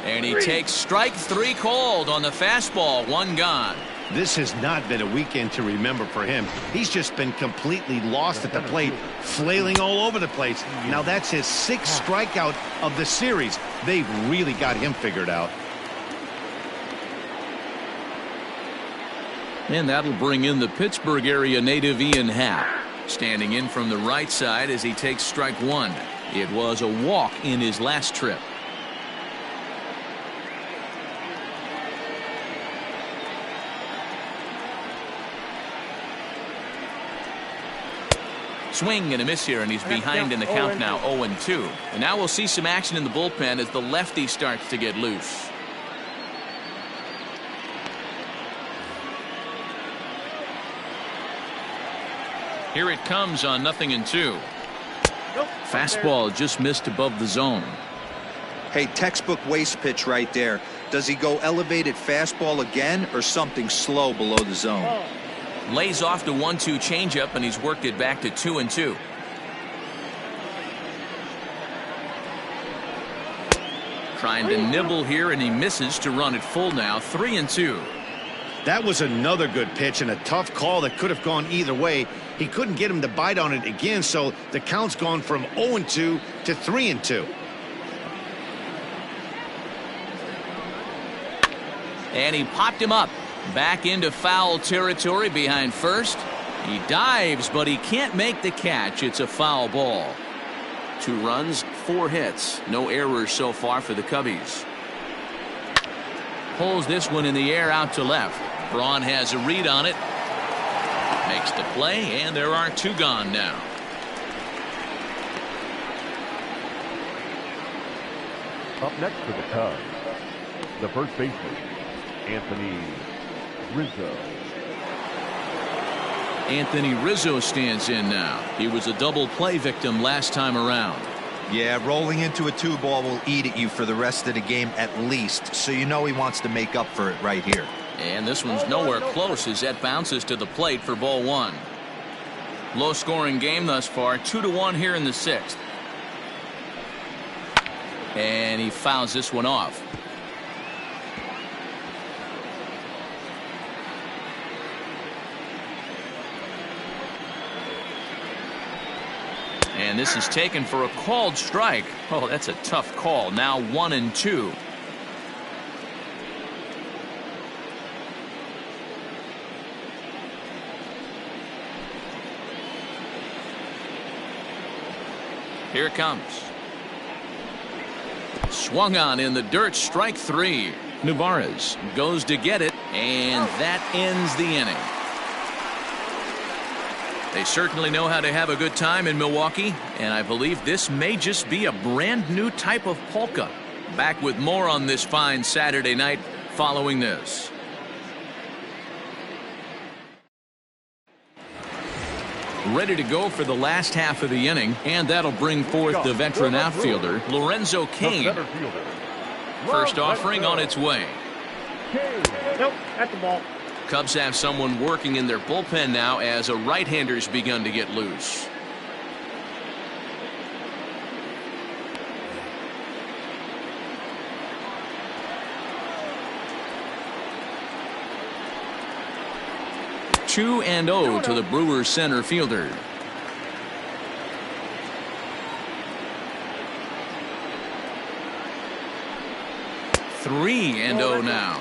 And he takes strike 3 called on the fastball. 1 gone. This has not been a weekend to remember for him. He's just been completely lost at the plate, flailing all over the place. Now that's his 6th strikeout of the series. They've really got him figured out. And that'll bring in the Pittsburgh area native Ian Happ, standing in from the right side as he takes strike 1. It was a walk in his last trip. Swing and a miss here, and he's behind in the count now, 0-2. And now we'll see some action in the bullpen as the lefty starts to get loose. Here it comes on 0-2. Fastball just missed above the zone. Hey, textbook waste pitch right there. Does he go elevated fastball again or something slow below the zone? Lays off the 1-2 changeup, and he's worked it back to 2-2. Trying to nibble here, and he misses to run it full now, 3-2. That was another good pitch and a tough call that could have gone either way. He couldn't get him to bite on it again, so the count's gone from 0-2 to 3-2. And he popped him up. Back into foul territory behind first. He dives, but he can't make the catch. It's a foul ball. 2 runs, 4 hits. No errors so far for the Cubbies. Pulls this one in the air out to left. Braun has a read on it. Makes the play, and there are 2 gone now. Up next for the Cubs, the first baseman, Anthony Rizzo. Anthony Rizzo stands in now. He was a double play victim last time around. Yeah, rolling into a 2-ball will eat at you for the rest of the game at least, so you know he wants to make up for it right here. And this one's nowhere close as that bounces to the plate for ball 1. Low scoring game thus far, 2-1 here in the 6th. And he fouls this one off. And this is taken for a called strike. Oh, that's a tough call. Now 1-2. Here it comes. Swung on in the dirt, strike 3. Narvaez goes to get it, and that ends the inning. They certainly know how to have a good time in Milwaukee, and I believe this may just be a brand new type of polka. Back with more on this fine Saturday night following this. Ready to go for the last half of the inning, and that'll bring forth the veteran outfielder, Lorenzo Cain. First offering on its way. Nope, that's the ball. Cubs have someone working in their bullpen now as a right-hander's begun to get loose. Two and 0 to the Brewers center fielder. Three and 0 now.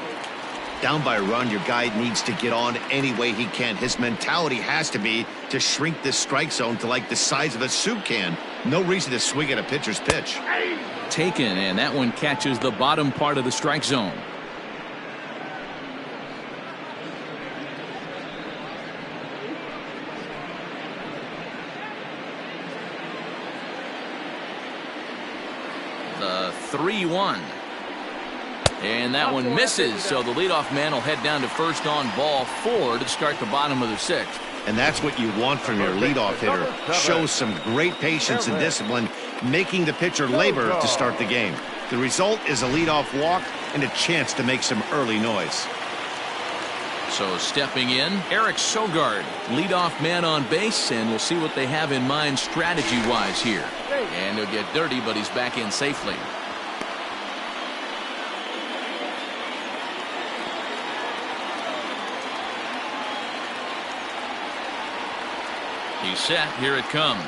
Down by a run, your guy needs to get on any way he can. His mentality has to be to shrink this strike zone to like the size of a soup can. No reason to swing at a pitcher's pitch. Taken, and that one catches the bottom part of the strike zone. The 3-1. And that one misses, so the leadoff man will head down to first on ball 4 to start the bottom of the 6th. And that's what you want from your leadoff hitter. Shows some great patience and discipline, making the pitcher labor to start the game. The result is a leadoff walk and a chance to make some early noise. So stepping in, Eric Sogard, leadoff man on base, and we'll see what they have in mind strategy-wise here. And he'll get dirty, but he's back in safely. He's set. Here it comes.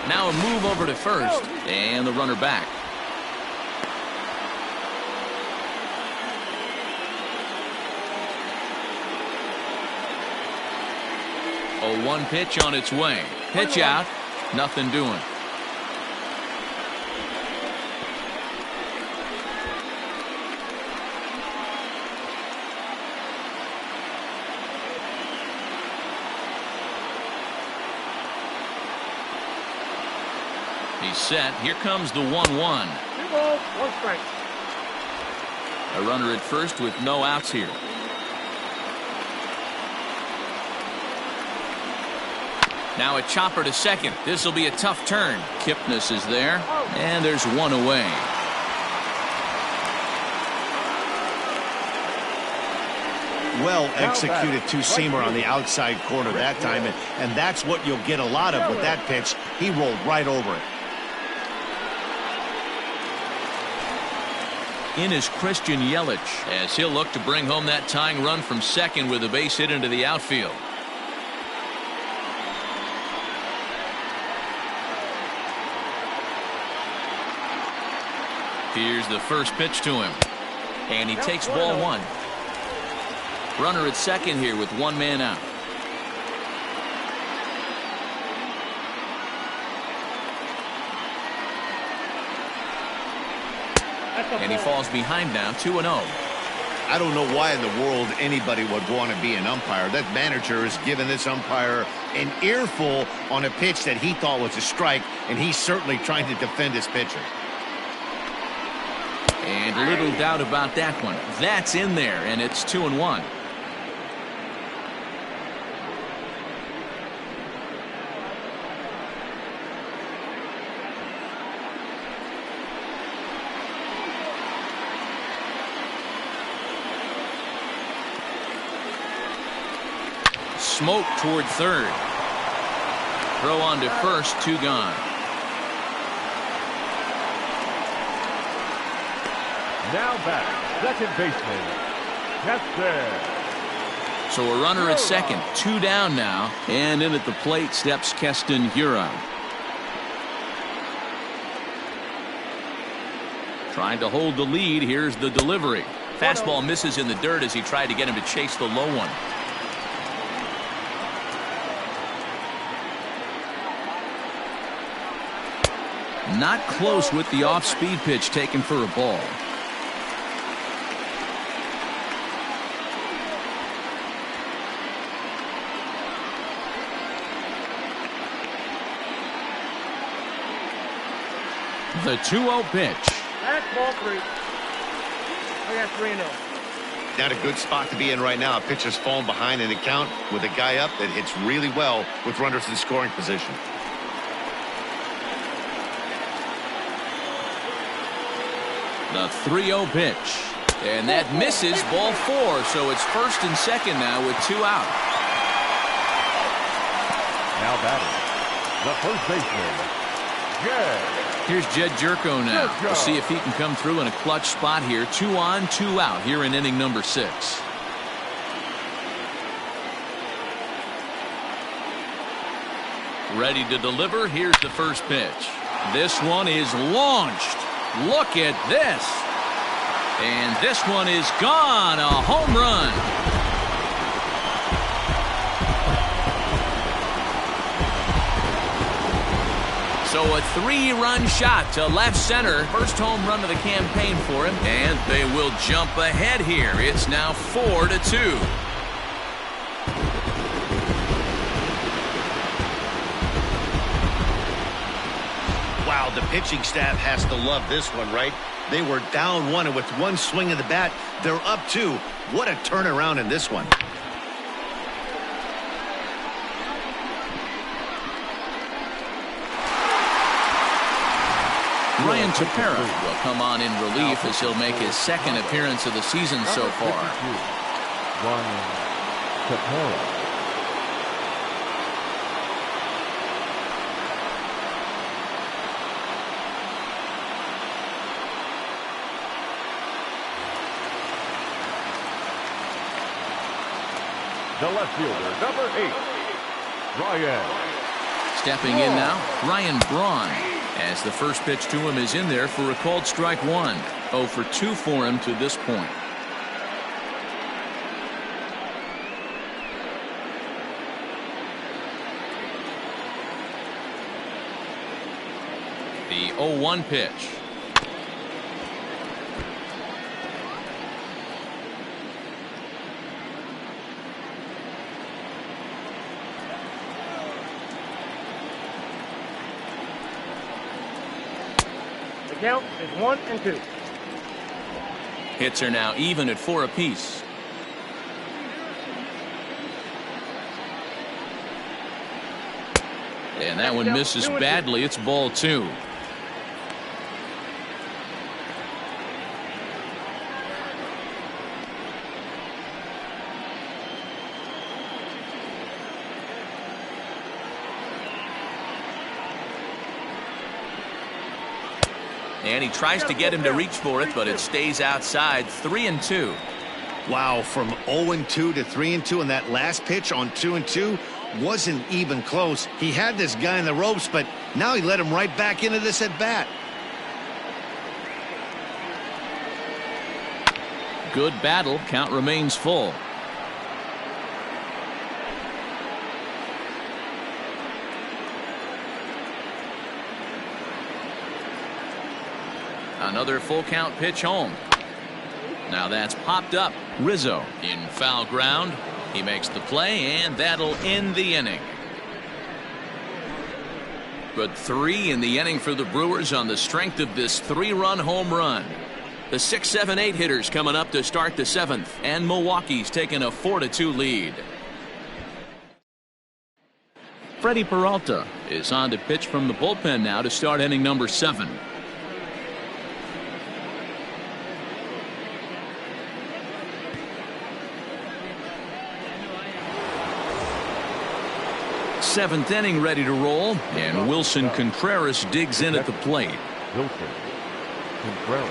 Now a move over to first, and the runner back. A 1 pitch on its way. Pitch out. Nothing doing. He's set. Here comes the 1-1. 2 balls, 1 strike. A runner at first with no outs here. Now a chopper to second. This will be a tough turn. Kipnis is there, and there's 1 away. Well executed two-seamer on the outside corner that time, and that's what you'll get a lot of with that pitch. He rolled right over it. In is Christian Yelich, as he'll look to bring home that tying run from second with a base hit into the outfield. Here's the first pitch to him, and he takes ball 1. Runner at second here with 1 man out. And he falls behind now, 2-0. I don't know why in the world anybody would want to be an umpire. That manager has given this umpire an earful on a pitch that he thought was a strike, and he's certainly trying to defend his pitcher. And little doubt about that one. That's in there, and it's 2-1. Smoke toward third. Throw on to first, 2 gone. Now back, second baseman, So a runner at second, 2 down now, and in at the plate steps Keston Huron. Trying to hold the lead. Here's the delivery. Fastball misses in the dirt as he tried to get him to chase the low one. Not close with the off-speed pitch taken for a ball. The 2-0 pitch. That's ball 3. I got 3-0. Not a good spot to be in right now. A pitcher's falling behind in the count with a guy up that hits really well with runners in scoring position. The 3-0 pitch. And that misses, ball 4. So it's first and second now with 2 out. Now batting, the first baseman, Jed. Here's Jed Jerko now. We'll see if he can come through in a clutch spot here. 2 on, 2 out here in inning number 6. Ready to deliver. Here's the first pitch. This one is launched. Look at this. And this one is gone. A home run. So a 3-run shot to left center. First home run of the campaign for him. And they will jump ahead here. It's now 4-2. Wow, the pitching staff has to love this one, right? They were down 1, and with 1 swing of the bat, they're up 2. What a turnaround in this one. Bryant will come on in relief as he'll make his second appearance of the season so far. The left fielder, number 8, Bryant. Stepping in now, Ryan Braun, as the first pitch to him is in there for a called strike 1. 0 for 2 for him to this point. The 0-1 pitch. Count is 1 and 2. Hits are now even at 4 apiece. And that one misses badly. It's ball 2. And he tries to get him to reach for it, but it stays outside. 3-2. Wow, from 0-2 to 3-2, and that last pitch on 2-2 wasn't even close. He had this guy in the ropes, but now he let him right back into this at bat. Good battle. Count remains full. Another full count pitch home. Now that's popped up. Rizzo in foul ground. He makes the play, and that'll end the inning. But 3 in the inning for the Brewers on the strength of this 3-run home run. The 6, 7, 8 hitters coming up to start the 7th, and Milwaukee's taking a 4-2 lead. Freddie Peralta is on to pitch from the bullpen now to start inning number 7. Seventh inning ready to roll, and Wilson Contreras digs in at the plate. Wilson Contreras.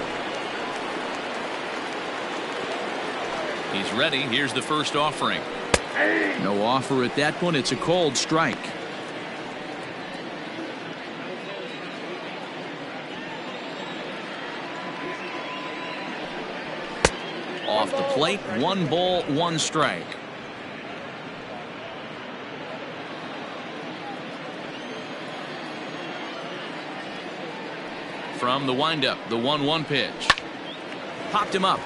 He's ready. Here's the first offering. No offer at that point. It's a cold strike. Off the plate, 1 ball, 1 strike. From the windup, the 1-1 pitch. Popped him up.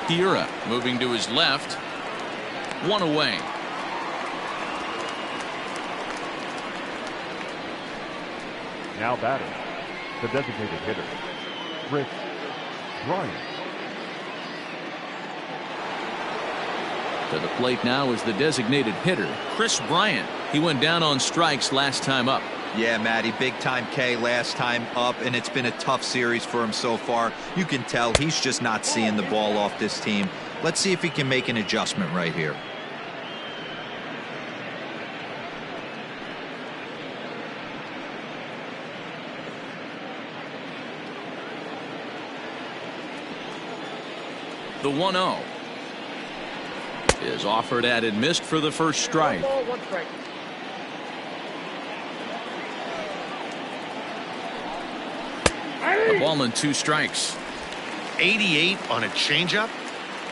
Hiura moving to his left. 1 away. Now batting, the designated hitter, Bryant. To the plate now is the designated hitter, Kris Bryant. He went down on strikes last time up. Yeah, Matty, big time K last time up, and it's been a tough series for him so far. You can tell he's just not seeing the ball off this team. Let's see if he can make an adjustment right here. The 1-0 is offered at and missed for the first strike. 1 ball, 1 strike. A ball and 2 strikes. 88 on a changeup?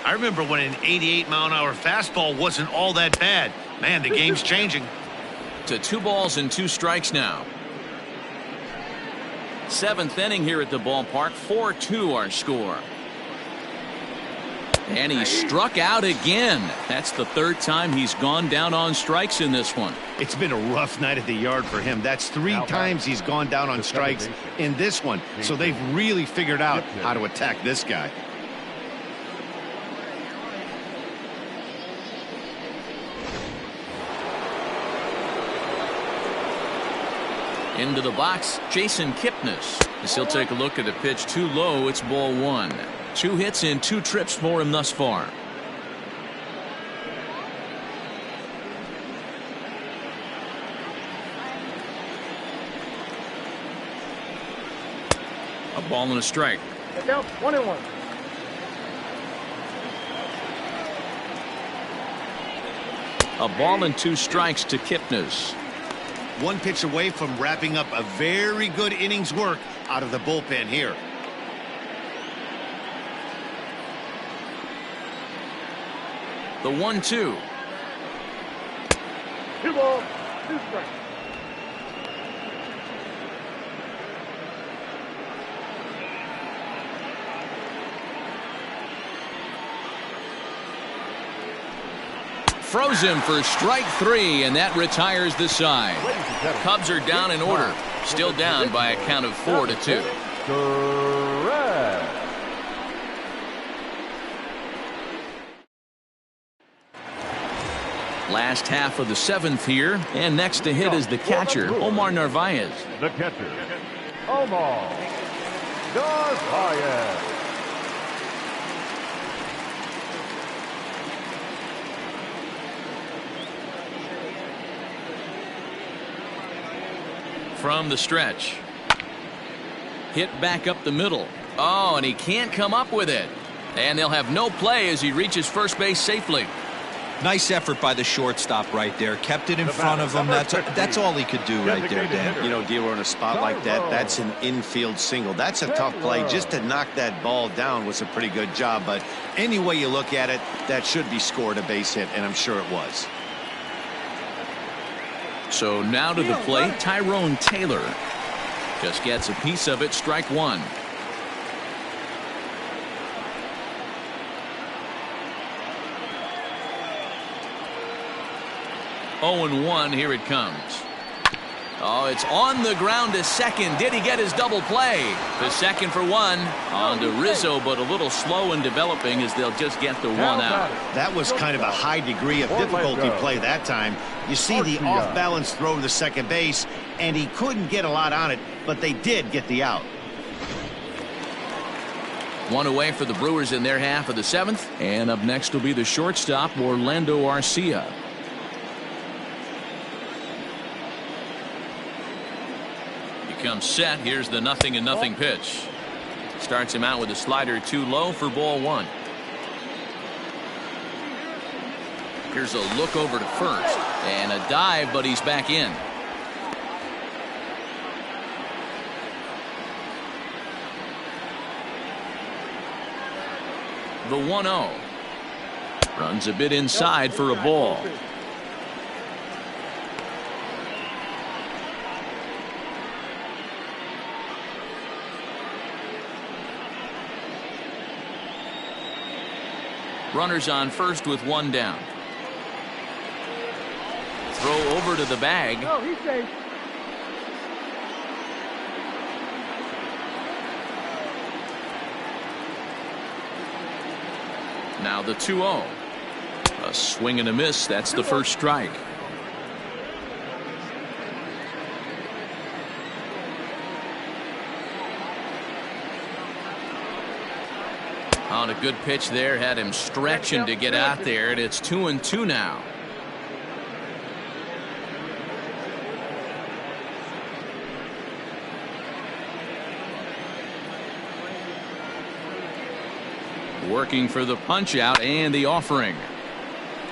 I remember when an 88-mile-an-hour fastball wasn't all that bad. Man, the game's changing. To 2 balls and 2 strikes now. 7th inning here at the ballpark. 4-2 our score. And he struck out again. That's the 3rd time he's gone down on strikes in this one. It's been a rough night at the yard for him. That's 3 times he's gone down on strikes in this one. So they've really figured out how to attack this guy. Into the box, Jason Kipnis. As he'll take a look at the pitch too low. It's ball 1. 2 hits and 2 trips for him thus far. A ball and a strike. Down 1-1. A ball and 2 strikes to Kipnis. 1 pitch away from wrapping up a very good innings work out of the bullpen here. The 1-2. 2 balls, 2 strikes. Froze him for strike 3, and that retires the side. Cubs are down in order. Still down by a count of 4-2. Last half of the 7th here, and next to hit is the catcher, Omar Narvaez. The catcher, Omar Narvaez. From the stretch. Hit back up the middle. Oh, and he can't come up with it. And they'll have no play as he reaches first base safely. Nice effort by the shortstop right there. Kept it in front of him. That's all he could do right there, Dan. You know, D'Lo, in a spot like that, that's an infield single. That's a tough play. Just to knock that ball down was a pretty good job. But any way you look at it, that should be scored a base hit, and I'm sure it was. So now to the plate, Tyrone Taylor. Just gets a piece of it, strike 1. Oh, and 1, here it comes. Oh, it's on the ground to second. Did he get his double play? To second for 1. On to Rizzo, but a little slow in developing as they'll just get the 1 out. That was kind of a high degree of difficulty play that time. You see the off-balance throw to second base, and he couldn't get a lot on it, but they did get the out. 1 away for the Brewers in their half of the 7th. And up next will be the shortstop, Orlando Garcia. Comes set. Here's the 0-0 pitch. Starts him out with a slider too low for ball 1. Here's a look over to first and a dive, but he's back in. The 1-0. Runs a bit inside for a ball. Runners on first with one down. Throw over to the bag. No, he's safe. Now the 2-0. A swing and a miss. That's the first strike. On a good pitch there, had him stretching to get out there, and it's 2-2 now. Working for the punch out and the offering.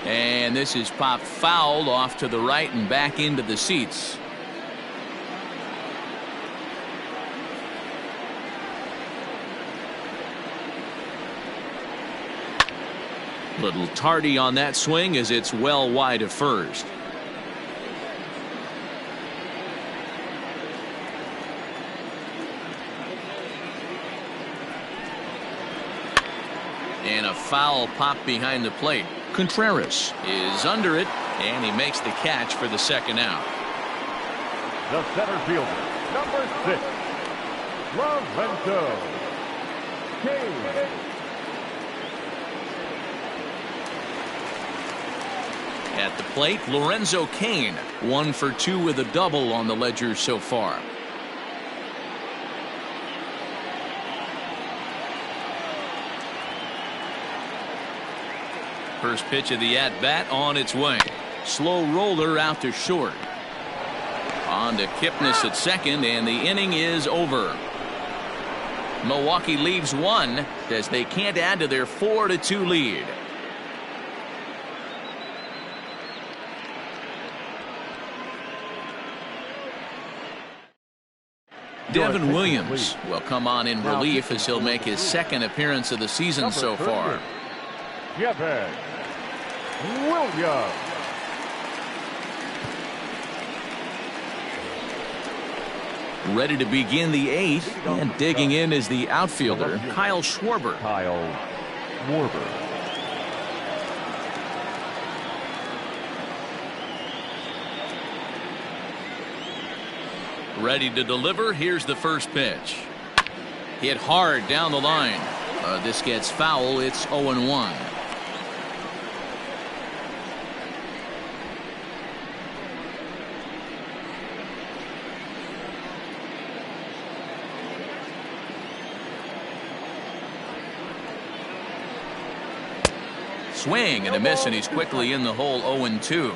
And this is popped foul off to the right and back into the seats. Little tardy on that swing as it's well wide of first. And a foul pop behind the plate. Contreras is under it, and he makes the catch for the second out. The center fielder, number 6, Rizzo. At the plate, Lorenzo Cain, 1 for 2 with a double on the ledger so far. First pitch of the at-bat on its way. Slow roller out to short. On to Kipnis at second, and the inning is over. Milwaukee leaves 1 as they can't add to their 4-2 lead. Devin Williams will come on in relief as he'll make his second appearance of the season so far. Devin Williams. Ready to begin the 8th, and digging in is the outfielder, Kyle Schwarber. Ready to deliver. Here's the first pitch. Hit hard down the line. This gets foul. It's 0-1. Swing and a miss, and he's quickly in the hole. 0-2.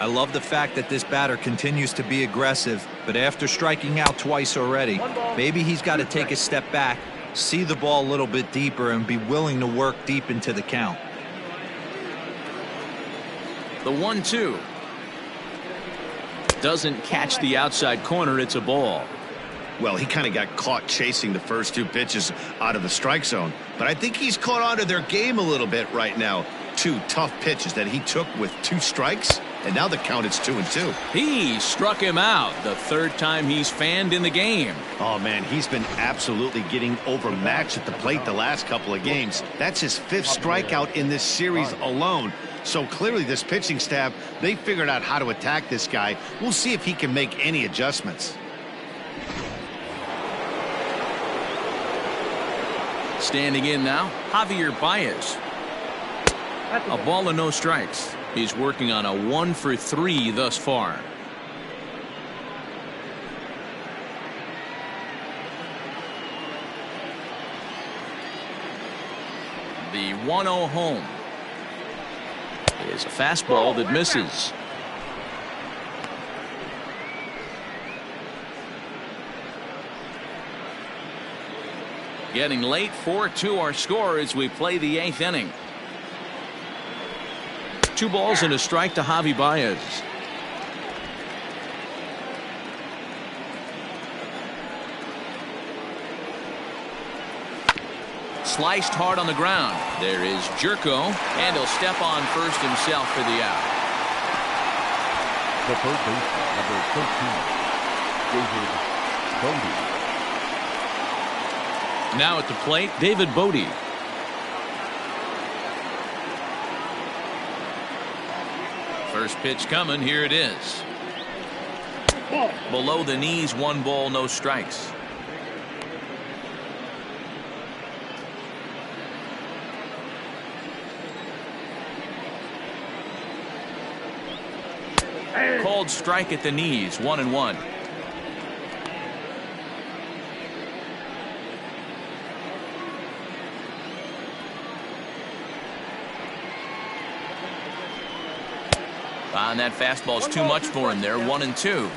I love the fact that this batter continues to be aggressive, but after striking out twice already, maybe he's got to take a step back, see the ball a little bit deeper, and be willing to work deep into the count. The 1-2 doesn't catch the outside corner. It's a ball. Well, he kind of got caught chasing the first 2 pitches out of the strike zone, but I think he's caught on to their game a little bit right now. 2 tough pitches that he took with 2 strikes, and now the count is 2-2. He struck him out, the 3rd time he's fanned in the game. Oh man, he's been absolutely getting overmatched at the plate the last couple of games. That's his 5th strikeout in this series alone. So clearly this pitching staff, they figured out how to attack this guy. We'll see if he can make any adjustments. Standing in now, Javier Baez. A ball and no strikes. He's working on a 1 for 3 thus far. The 1-0 home is a fastball that misses. Getting late. 4-2 our score as we play the 8th inning. 2 balls and a strike to Javi Baez. Sliced hard on the ground. There is Jerko, and he'll step on first himself for the out. The third baseman, number 13, David Bodie. Now at the plate, David Bodie. First pitch coming. Here it is. Below the knees, 1 ball, no strikes. Called strike at the knees, 1-1. And that fastball's too much for him there, 1-2.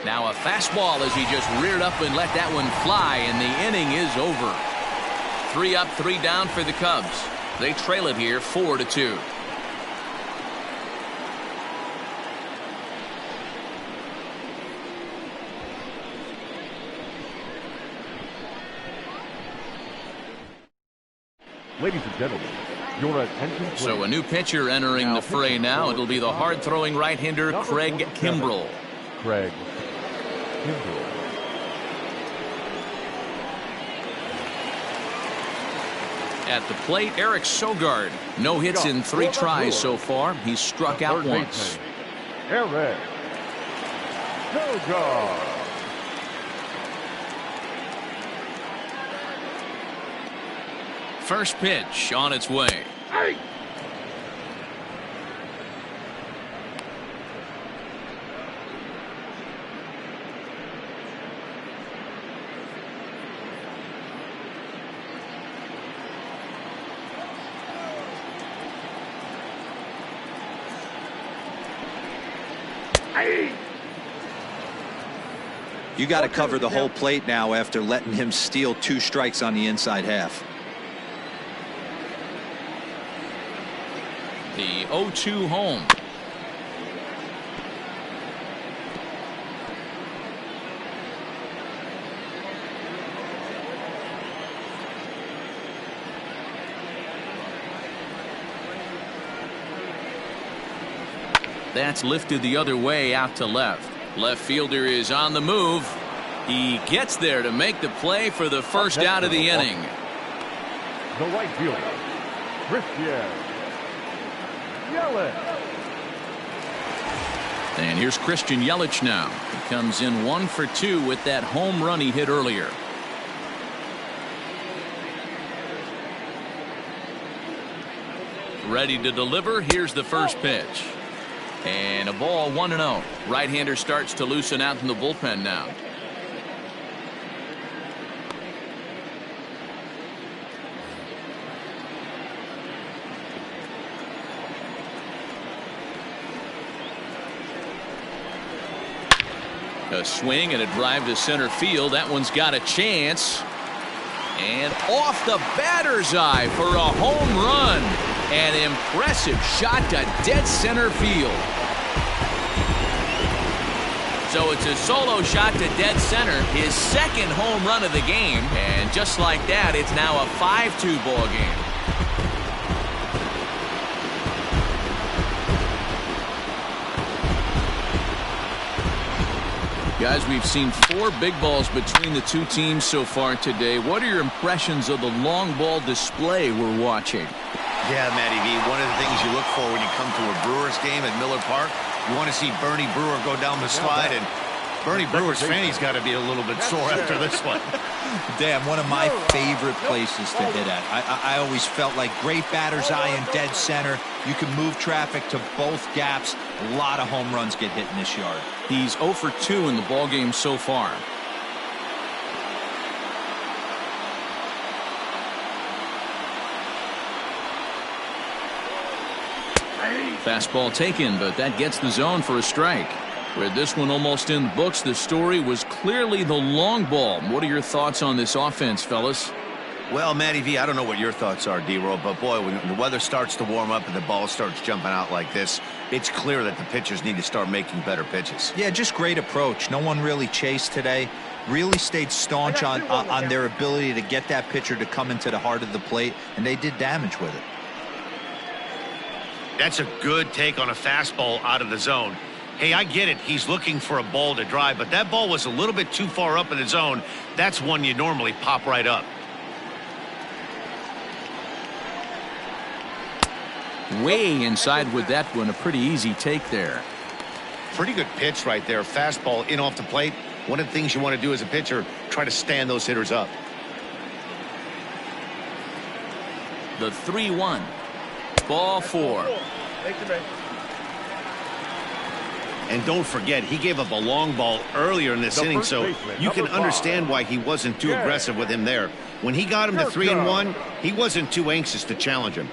Now a fastball as he just reared up and let that one fly, and the inning is over. 3 up, 3 down for the Cubs. They trail it here 4-2. Ladies and gentlemen, your attention please. So a new pitcher entering the fray now. It'll be the hard-throwing right-hander Craig Kimbrell. Craig Kimbrell. At the plate, Eric Sogard. No hits in 3 tries so far. He's struck out once. Eric Sogard. First pitch on its way. Hey. You got to cover the whole plate now after letting him steal 2 strikes on the inside half. The 0-2 home. That's lifted the other way out to left. Left fielder is on the move. He gets there to make the play for the first out of the inning. The right fielder, Christian Yelich. And here's Christian Yelich now. He comes in 1 for 2 with that home run he hit earlier. Ready to deliver. Here's the first pitch. And a ball, 1-0. Right-hander starts to loosen out in the bullpen now. A swing and a drive to center field. That one's got a chance. And off the batter's eye for a home run. An impressive shot to dead center field. So it's a solo shot to dead center, his second home run of the game. And just like that, it's now a 5-2 ball game. Guys, we've seen 4 big balls between the 2 teams so far today. What are your impressions of the long ball display we're watching? Yeah, Matty V, one of the things you look for when you come to a Brewers game at Miller Park, you want to see Bernie Brewer go down the slide, and Bernie Brewer's fanny's got to be a little bit sore after this one. Damn, one of my favorite places to hit at. I always felt like great batter's eye in dead center. You can move traffic to both gaps. A lot of home runs get hit in this yard. He's 0 for 2 in the ball game so far. Fastball taken, but that gets the zone for a strike. With this one almost in the books, the story was clear. clearly the long ball. What are your thoughts on this offense, fellas? Well, Matty V, I don't know what your thoughts are, D-Roll, but boy, when the weather starts to warm up and the ball starts jumping out like this, it's clear that the pitchers need to start making better pitches. Yeah, just great approach. No one really chased today. Really stayed staunch on their ability to get that pitcher to come into the heart of the plate, and they did damage with it. That's a good take on a fastball out of the zone. Hey, I get it. He's looking for a ball to drive, but that ball was a little bit too far up in the zone. That's one you normally pop right up. Way inside with that one. A pretty easy take there. Pretty good pitch right there. Fastball in off the plate. One of the things you want to do as a pitcher, try to stand those hitters up. The 3-1. Ball 4. And don't forget, he gave up a long ball earlier in this inning, so you can understand why he wasn't too aggressive with him there. When he got him to 3-1, he wasn't too anxious to challenge him.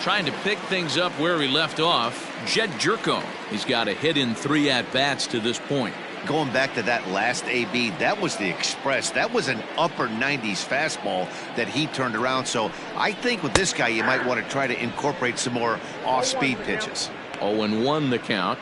Trying to pick things up where he left off. Jed Jerko. He's got a hit in 3 at-bats to this point. Going back to that last AB, that was the express. That was an upper 90s fastball that he turned around. So I think with this guy, you might want to try to incorporate some more off-speed pitches. 0-1 the count.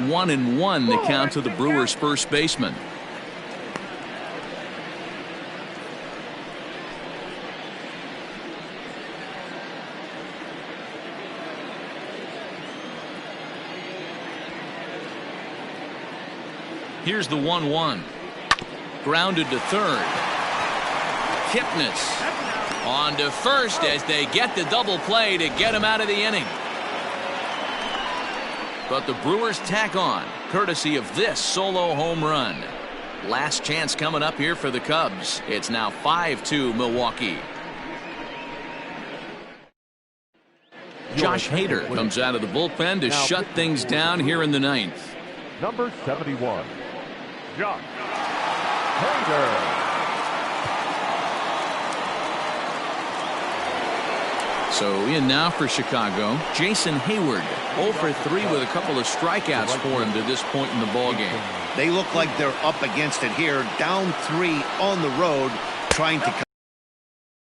One and one the count to the Brewers' first baseman. Here's the 1-1. Grounded to third. Kipnis on to first as they get the double play to get him out of the inning. But the Brewers tack on, courtesy of this solo home run. Last chance coming up here for the Cubs. It's now 5-2 Milwaukee. Josh Hader comes out of the bullpen to shut things down here in the ninth. Number 71, Josh Hader. So in now for Chicago, Jason Hayward, 0 for 3 with a couple of strikeouts for him to this point in the ballgame. They look like they're up against it here, down 3 on the road, trying to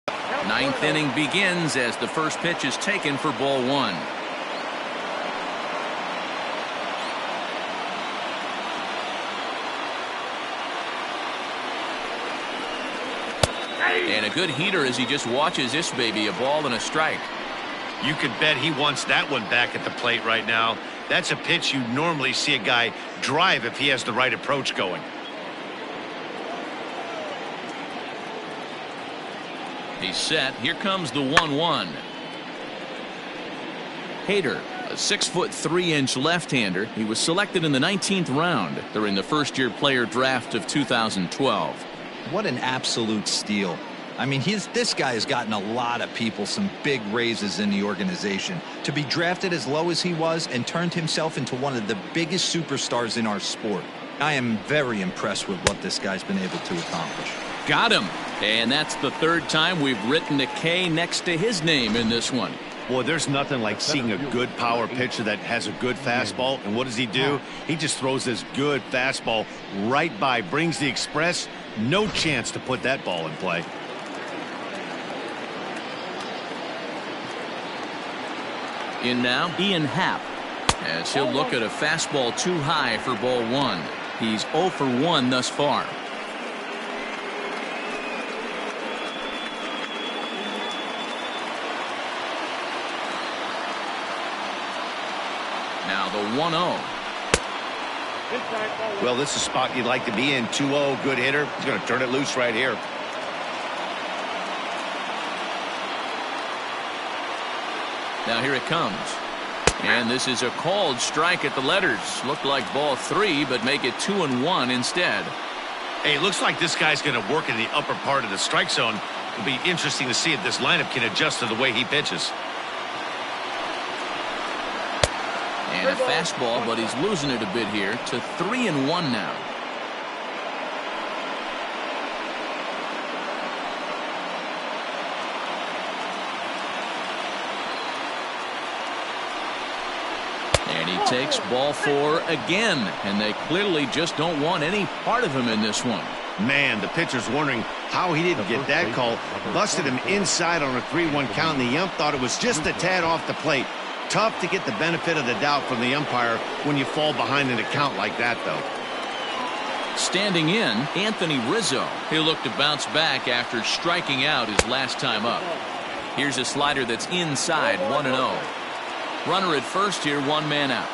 come. Ninth inning begins as the first pitch is taken for ball 1. And a good heater as he just watches this baby, a ball and a strike. You could bet he wants that one back at the plate right now. That's a pitch you normally see a guy drive if he has the right approach going. He's set. Here comes the 1-1. Hader, a 6'3" left-hander. He was selected in the 19th round during the first-year player draft of 2012. What an absolute steal. I mean, this guy has gotten a lot of people some big raises in the organization. To be drafted as low as he was and turned himself into one of the biggest superstars in our sport. I am very impressed with what this guy's been able to accomplish. Got him. And that's the third time we've written a K next to his name in this one. Boy, there's nothing like seeing a good power pitcher that has a good fastball. And what does he do? He just throws this good fastball right by, brings the express. No chance to put that ball in play. In now, Ian Happ, as he'll look at a fastball too high for ball 1. He's 0 for 1 thus far. Now the 1-0. Well, this is a spot you'd like to be in. 2-0, good hitter. He's going to turn it loose right here. Now here it comes. And this is a called strike at the letters. Looked like ball 3, but make it 2-1 instead. Hey, it looks like this guy's going to work in the upper part of the strike zone. It'll be interesting to see if this lineup can adjust to the way he pitches. And a fastball, but he's losing it a bit here to 3-1 now. And he takes ball 4 again, and they clearly just don't want any part of him in this one. Man, the pitcher's wondering how he didn't get that call. Busted him inside on a 3-1 count, and the ump thought it was just a tad off the plate. Tough to get the benefit of the doubt from the umpire when you fall behind in a count like that, though. Standing in, Anthony Rizzo. He'll look to bounce back after striking out his last time up. Here's a slider that's inside, 1-0. Runner at first here, 1 man out.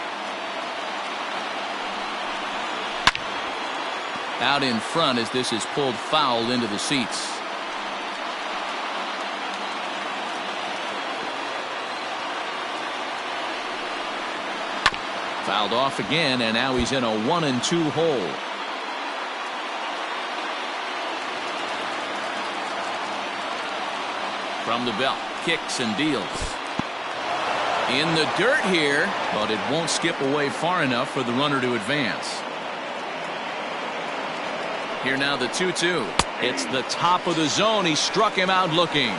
Out in front as this is pulled foul into the seats. Fouled off again, and now he's in a 1-2 hole. From the belt, kicks and deals. In the dirt here, but it won't skip away far enough for the runner to advance. Here now the 2-2. It's the top of the zone. He struck him out looking.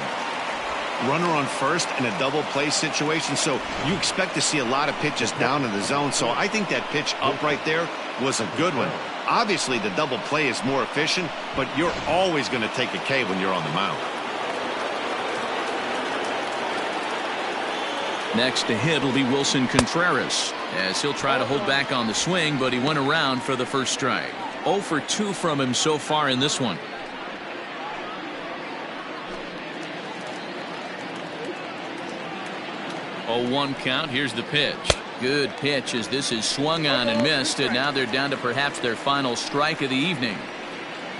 Runner on first in a double play situation, so you expect to see a lot of pitches down in the zone. So I think that pitch up right there was a good one. Obviously, the double play is more efficient, but you're always going to take a K when you're on the mound. Next to hit will be Wilson Contreras, as he'll try to hold back on the swing, but he went around for the first strike. 0 for 2 from him so far in this one. Oh, 1 count. Here's the pitch. Good pitch as this is swung on and missed, and now they're down to perhaps their final strike of the evening.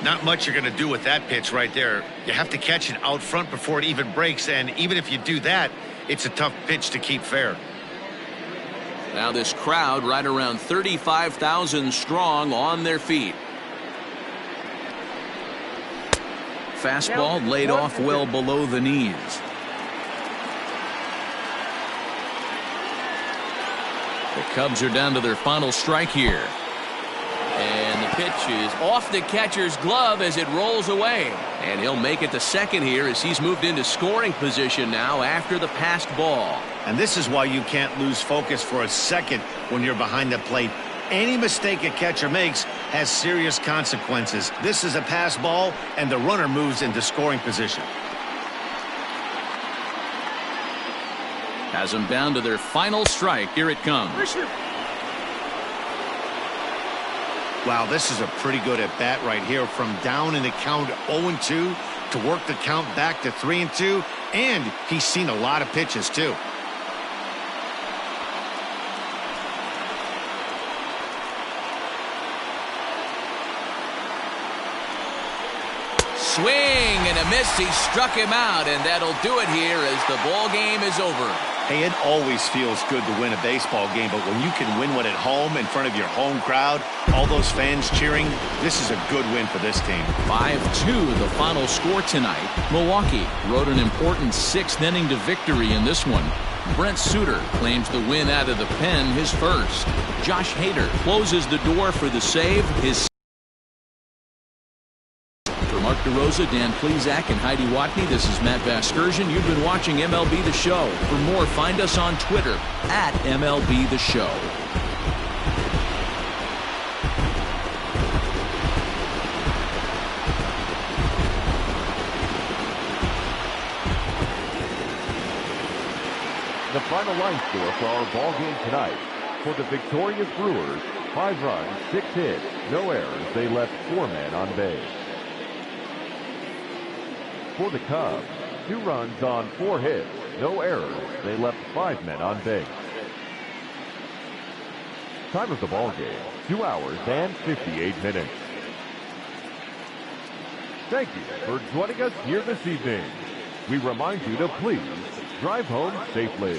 Not much you're going to do with that pitch right there. You have to catch it out front before it even breaks, and even if you do that, it's a tough pitch to keep fair. Now this crowd right around 35,000 strong on their feet. Fastball laid off well below the knees. The Cubs are down to their final strike here. And the pitch is off the catcher's glove as it rolls away. And he'll make it to second here as he's moved into scoring position now after the passed ball. And this is why you can't lose focus for a second when you're behind the plate. Any mistake a catcher makes has serious consequences. This is a pass ball, and the runner moves into scoring position. Has them down to their final strike. Here it comes. Wow, this is a pretty good at bat right here. From down in the count 0-2 to work the count back to 3-2, and he's seen a lot of pitches too. Swing and a miss. He struck him out, and that'll do it here as the ball game is over. Hey, it always feels good to win a baseball game, but when you can win one at home in front of your home crowd, all those fans cheering, this is a good win for this team. 5-2 the final score tonight. Milwaukee rode an important 6th inning to victory in this one. Brent Suter claims the win out of the pen, his first. Josh Hader closes the door for the save, his. Mark DeRosa, Dan Plesac, and Heidi Watney, this is Matt Vasgersian. You've been watching MLB The Show. For more, find us on Twitter at MLB The Show. The final line score for our ball game tonight. For the victorious Brewers, 5 runs, 6 hits, no errors. They left 4 men on base. For the Cubs, 2 runs on 4 hits, no errors. They left 5 men on base. Time of the ball game, 2 hours and 58 minutes. Thank you for joining us here this evening. We remind you to please drive home safely.